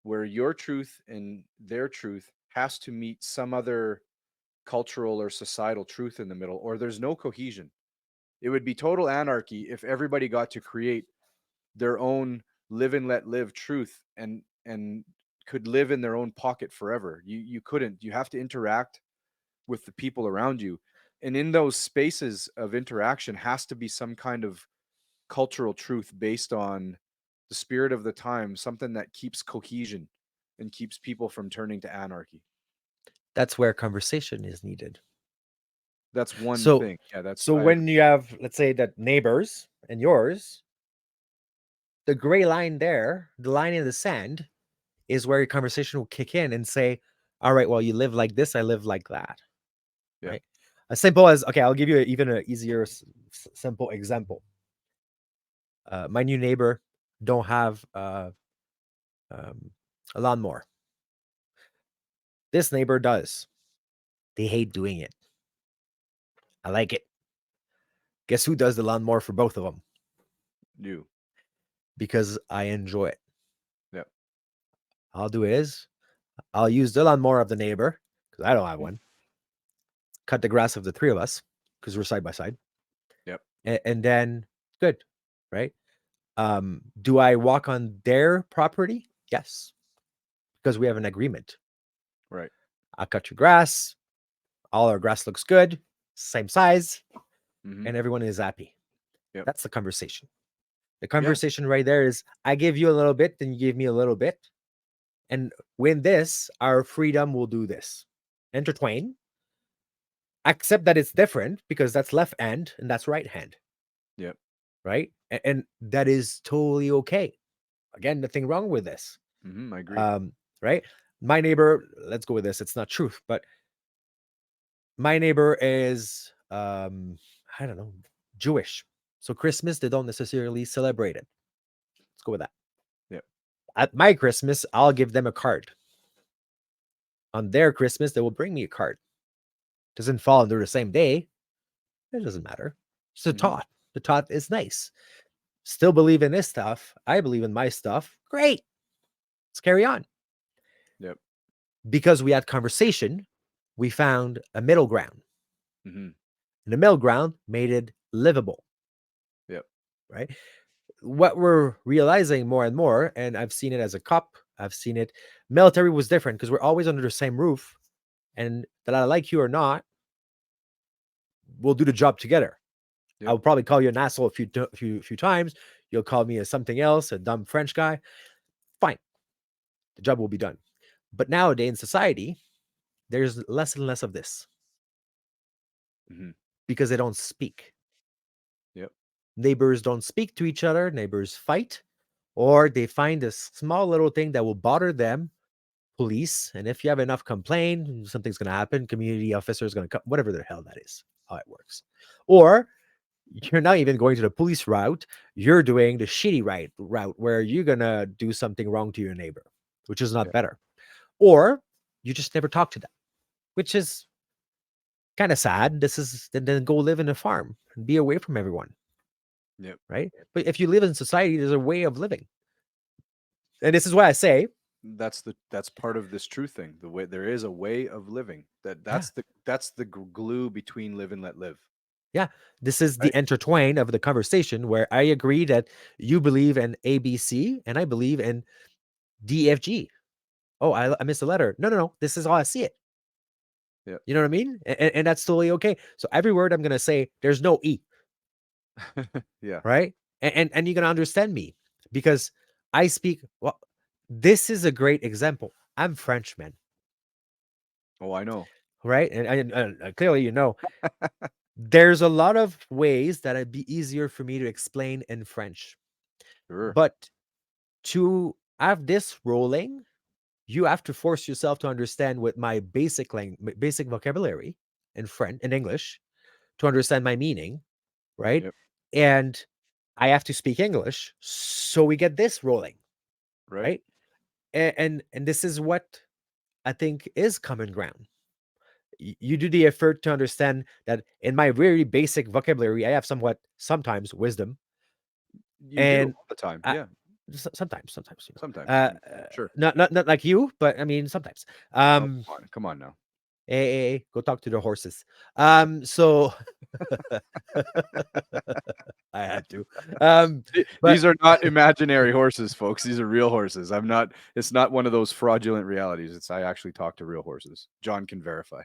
where your truth and their truth has to meet some other cultural or societal truth in the middle, or there's no cohesion. It would be total anarchy if everybody got to create their own live and let live truth, and could live in their own pocket forever. You couldn't. You have to interact with the people around you, and in those spaces of interaction has to be some kind of cultural truth based on the spirit of the time, something that keeps cohesion and keeps people from turning to anarchy. That's where conversation is needed. That's one So, thing. Yeah, that's so I when agree. you have, let's say, that neighbors and yours, the gray line there, the line in the sand, is where your conversation will kick in and say, all right, well, you live like this, I live like that. Yeah. Right. As simple as, okay, I'll give you even an easier, simple example. My new neighbor don't have um, a lawnmower. This neighbor does. They hate doing it. I like it. Guess who does the lawnmower for both of them? You. Because I enjoy it. Yeah. I'll do is I'll use the lawnmower of the neighbor because I don't have one. Cut the grass of the three of us because we're side by side, Yep. and then good, right? Do I walk on their property? Yes, because we have an agreement. Right. I cut your grass. All our grass looks good, same size, Mm-hmm. and everyone is happy. Yep. That's the conversation. The Yeah. conversation right there is I give you a little bit, then you give me a little bit. And when this, our freedom will do this. Intertwine. Accept that it's different because that's left hand and that's right hand. Yep. Right. And that is totally okay. Again, nothing wrong with this. Mm-hmm. I agree. Right. My neighbor, let's go with this. It's not truth, but my neighbor is I don't know, Jewish. So Christmas, they don't necessarily celebrate it. Let's go with that. Yep. At my Christmas, I'll give them a card. On their Christmas, they will bring me a card. Doesn't fall under the same day. It doesn't matter. It's a Mm-hmm. thought. The thought is nice. Still believe in this stuff. I believe in my stuff. Great. Let's carry on. Yep. Because we had conversation, we found a middle ground. Mm-hmm. And the middle ground made it livable. Yep. Right. What we're realizing more and more, and I've seen it as a cop, I've seen it. Military was different because we're always under the same roof. And that I like you or not, we'll do the job together. Yep. I'll probably call you an asshole a few times. You'll call me a something else, a dumb French guy. Fine. The job will be done. But nowadays in society, there's less and less of this Mm-hmm. because they don't speak. Yep. Neighbors don't speak to each other. Neighbors fight, or they find a small little thing that will bother them. Police, and if you have enough complaint, something's going to happen. Community officer is going to come, whatever the hell that is, how it works. Or you're not even going to the police route. You're doing the shitty route where you're going to do something wrong to your neighbor, which is not Yep. better. Or you just never talk to them, which is kind of sad. This is then go live in a farm and be away from everyone. Yep. Right. But if you live in society, there's a way of living. And this is why I say That's part of this truth thing. The way there is a way of living. That's the glue between live and let live. yeah, this is the Right? intertwine of the conversation where I agree that you believe in ABC and I believe in DFG. Oh, I missed a letter. No. This is how I see it. Yep. You know what I mean? And that's totally okay. So every word I'm going to say, there's no E, Yeah. right? And you're going to understand me because I speak. Well, this is a great example. I'm Frenchman, Oh, I know. right? And clearly, there's a lot of ways that it'd be easier for me to explain in French. Sure. But to have this rolling, you have to force yourself to understand with my basic vocabulary in French in English to understand my meaning, right? Yep. And I have to speak English, so we get this rolling, Right. right? And this is what I think is common ground. You do the effort to understand that in my very basic vocabulary, I have sometimes wisdom, You do and all the time. I, Yeah. sometimes, Sometimes. Sure. not like you, but I mean sometimes. Oh, come on now. Hey, go talk to the horses. So I had to. But These are not imaginary horses, folks. These are real horses. It's not one of those fraudulent realities. I actually talk to real horses. John can verify.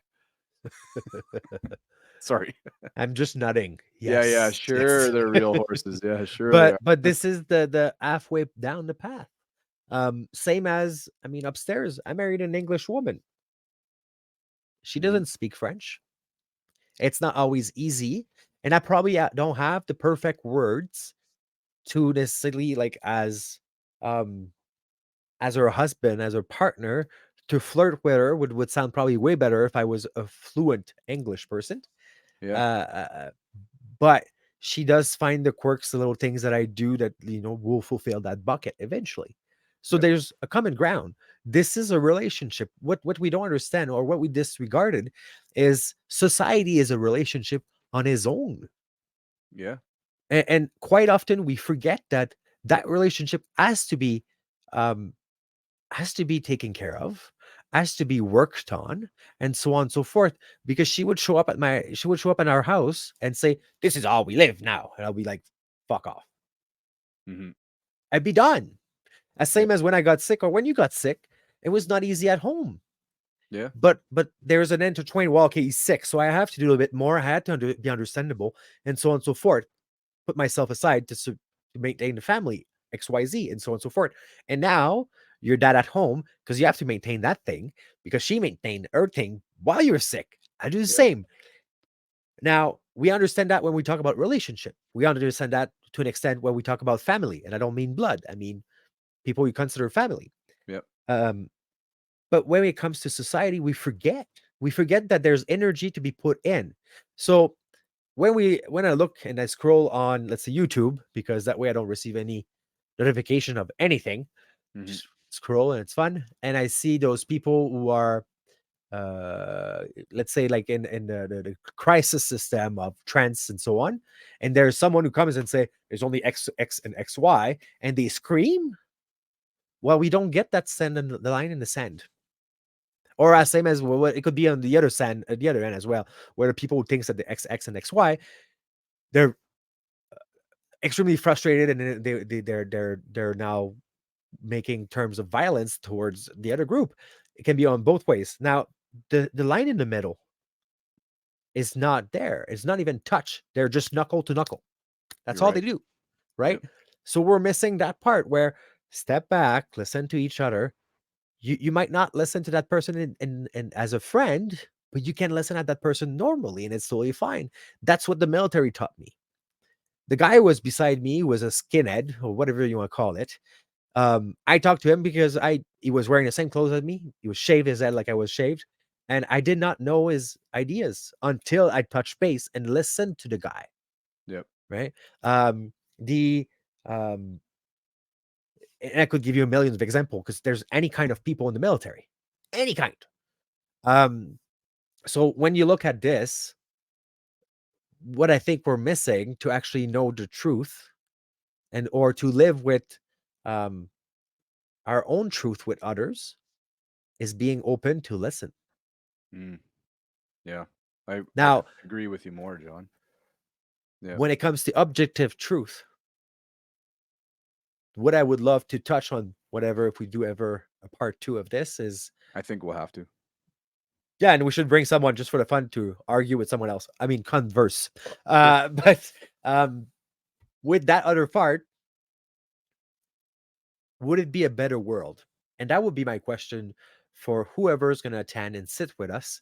Sorry. I'm just nutting. Yeah, yeah, Yes, sure. yes. They're real horses. Yeah, sure they but are. but this is the halfway down the path. Same as, I mean, upstairs, I married an English woman. She Mhm. doesn't speak French. It's not always easy, and I probably don't have the perfect words to necessarily like as her husband, as her partner, to flirt with her would sound probably way better if I was a fluent English person. Yeah. Uh, but she does find the quirks, the little things that I do that will fulfill that bucket eventually. So Yep. there's a common ground. This is a relationship. What we don't understand or what we disregarded is society is a relationship on its own. Yeah. And quite often we forget that that relationship um, has to be taken care of, has to be worked on, and so on and so forth. Because she would show up in our house and say, "This is all we live now," and I'll be like, "Fuck off." Hmm. I'd be done. As Yeah. same as when I got sick or when you got sick, it was not easy at home. Yeah. But there's an intertwined. Well, okay, he's sick, so I have to do a little bit more. I had to be understandable, and so on and so forth. Put myself aside to maintain the family, XYZ, and so on and so forth. And now your dad at home, because you have to maintain that thing, because she maintained her thing while you're sick. I do the Yeah. same. Now, we understand that when we talk about relationship. We understand that to an extent when we talk about family. And I don't mean blood. I mean people you consider family. Yep. Um, but when it comes to society, we forget. We forget that there's energy to be put in. So when I look and I scroll on, let's say, YouTube, because that way I don't receive any notification of anything, Hmm. just scroll and it's fun. And I see those people who are, let's say, like in the crisis system of trends and so on. And there's someone who comes and say, "There's only X, and XY," and they scream. Well, we don't get that sand in the line in the sand. Or as same as well, it could be on the other sand, at the other end as well, where the people who thinks that the XX and XY, they're extremely frustrated, and then they're now making terms of violence towards the other group. It can be on both ways. Now, the line in the middle is not there. It's not even touch. They're just knuckle to knuckle. That's You're all right. they do, right? Yep. So we're missing that part where step back, listen to each other. You might not listen to that person in as a friend, but you can listen at that person normally, and it's totally fine. That's what the military taught me. The guy who was beside me was a skinhead or whatever you want to call it. I talked to him because he was wearing the same clothes as me. He was shaved his head like I was shaved, and I did not know his ideas until I touched base and listened to the guy. Yep. Right? Um, the um, and I could give you a millions of examples because there's any kind of people in the military, any kind. Um, so when you look at this, what I think we're missing to actually know the truth and or to live with um, our own truth with others is being open to listen. Mm. Yeah. I Now, couldn't agree with you more, John. Yeah. when it comes to objective truth, what I would love to touch on, whatever, if we do ever a part two of this, is I think we'll have to. yeah, and we should bring someone just for the fun to argue with someone else. I mean, converse. Sure. But with that other part, would it be a better world? And that would be my question for whoever's going to attend and sit with us.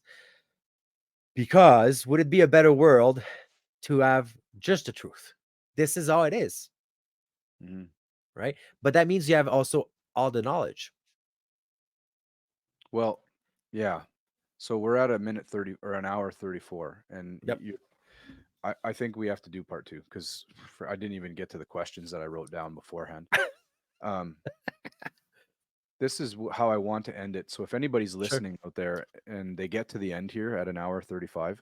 Because would it be a better world to have just the truth? This is all it is, Mhm. right? But that means you have also all the knowledge. Well, yeah. So we're at a minute 30 or an hour 34, and Yep. I think we have to do part two because I didn't even get to the questions that I wrote down beforehand. Um, this is how I want to end it. So if anybody's Sure. listening out there and they get to the end here at an hour 35,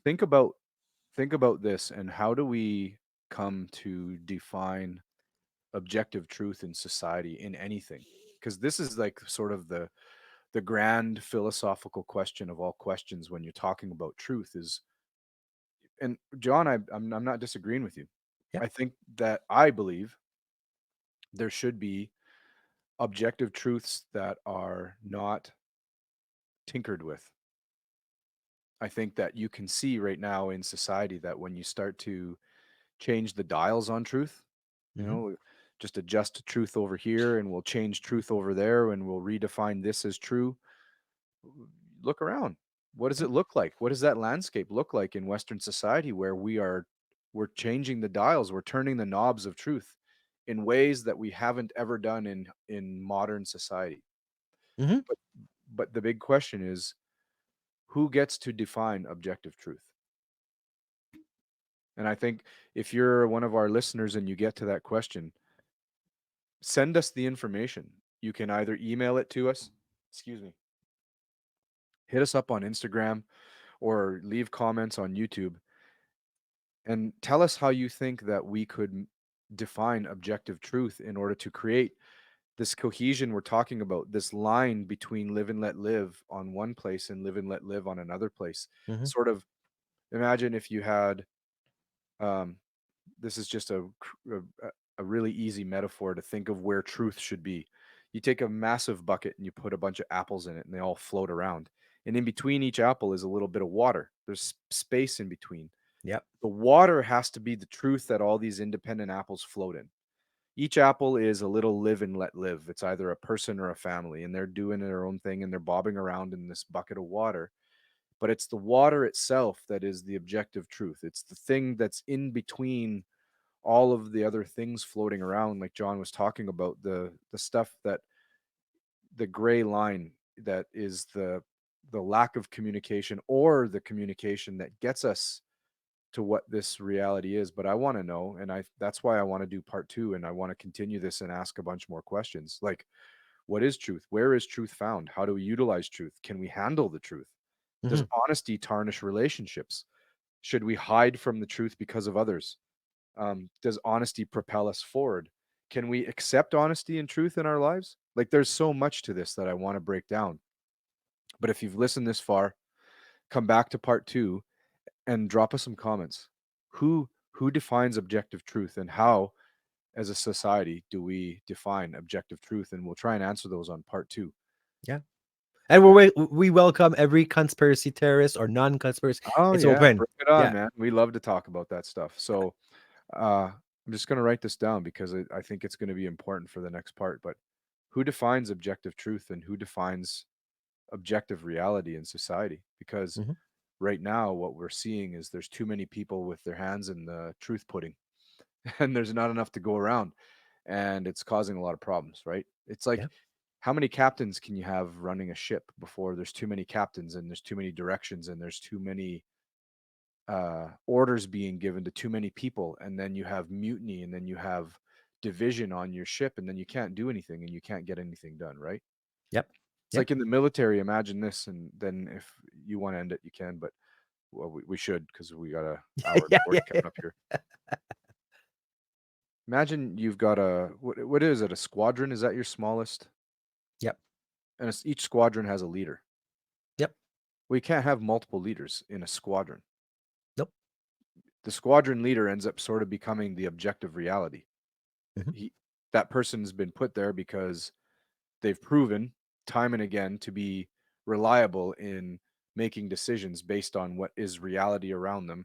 think about this and how do we come to define objective truth in society in anything? Because this is like sort of the grand philosophical question of all questions when you're talking about truth is, and John, I'm not disagreeing with you. Yeah. I think that I believe there should be objective truths that are not tinkered with. I think that you can see right now in society that when you start to change the dials on truth, you Hmm. know, just adjust truth over here and we'll change truth over there and we'll redefine this as true. Look around. What does Yeah. it look like? What does that landscape look like in Western society where we're changing the dials, we're turning the knobs of truth in ways that we haven't ever done in modern society. Hmm. But the big question is who gets to define objective truth? And I think if you're one of our listeners and you get to that question, send us the information. You can either email it to us, excuse me, hit us up on Instagram or leave comments on YouTube and tell us how you think that we could define objective truth in order to create this cohesion we're talking about, this line between live and let live on one place and live and let live on another place. Hmm. Sort of imagine if you had, um, this is just a really easy metaphor to think of where truth should be. You take a massive bucket and you put a bunch of apples in it and they all float around. And in between each apple is a little bit of water. There's space in between. Yep. The water has to be the truth that all these independent apples float in. Each apple is a little live and let live. It's either a person or a family, and they're doing their own thing and they're bobbing around in this bucket of water. But it's the water itself that is the objective truth. It's the thing that's in between all of the other things floating around, like John was talking about, the stuff that the gray line that is the lack of communication or the communication that gets us to what this reality is. But I want to know, and I that's why I want to do part two, and I want to continue this and ask a bunch more questions. Like, what is truth? Where is truth found? How do we utilize truth? Can we handle the truth? Does Hmm. honesty tarnish relationships? Should we hide from the truth because of others? Does honesty propel us forward? Can we accept honesty and truth in our lives? Like, there's so much to this that I want to break down. But if you've listened this far, come back to part two and drop us some comments. Who defines objective truth, and how, as a society, do we define objective truth? And we'll try and answer those on part two. Yeah. And we welcome every conspiracy theorist or non-conspiracy. Oh It's yeah, open. bring it on, Yeah. man. We love to talk about that stuff. So I'm just going to write this down because I think it's going to be important for the next part. But who defines objective truth and who defines objective reality in society? Because Hmm. right now, what we're seeing is there's too many people with their hands in the truth pudding, and there's not enough to go around, and it's causing a lot of problems. Right? It's Yeah. like, how many captains can you have running a ship before there's too many captains and there's too many directions and there's too many orders being given to too many people, and then you have mutiny, and then you have division on your ship, and then you can't do anything and you can't get anything done, right? Yep. It's Yep. like in the military. Imagine this, and then if you want to end it, you can, but well, we should because we got a hour Yeah. 40 Yeah. Yeah. coming up here. Imagine you've got what is it, a squadron? Is that your smallest? Yep. And each squadron has a leader. Yep. We can't have multiple leaders in a squadron. Nope. The squadron leader ends up sort of becoming the objective reality. Hmm. he That person's been put there because they've proven time and again to be reliable in making decisions based on what is reality around them,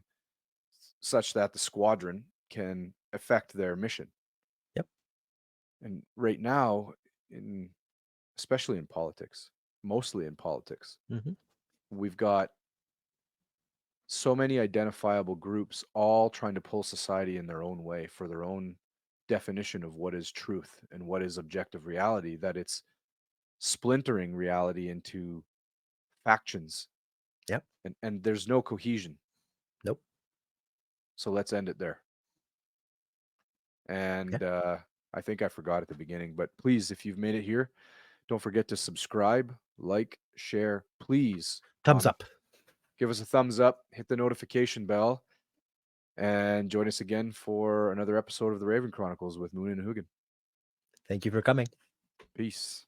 such that the squadron can affect their mission. Yep. And right now, in especially in politics, mostly in politics. Mhm. We've got so many identifiable groups all trying to pull society in their own way for their own definition of what is truth and what is objective reality, that it's splintering reality into factions, Yep. and there's no cohesion. Nope. So let's end it there. Yeah. And I think I forgot at the beginning, but please, if you've made it here, don't forget to subscribe, like, share, please. Thumbs up. Give us a thumbs up, hit the notification bell, and join us again for another episode of the Raven Chronicles with Muninn and Huginn. Thank you for coming. Peace.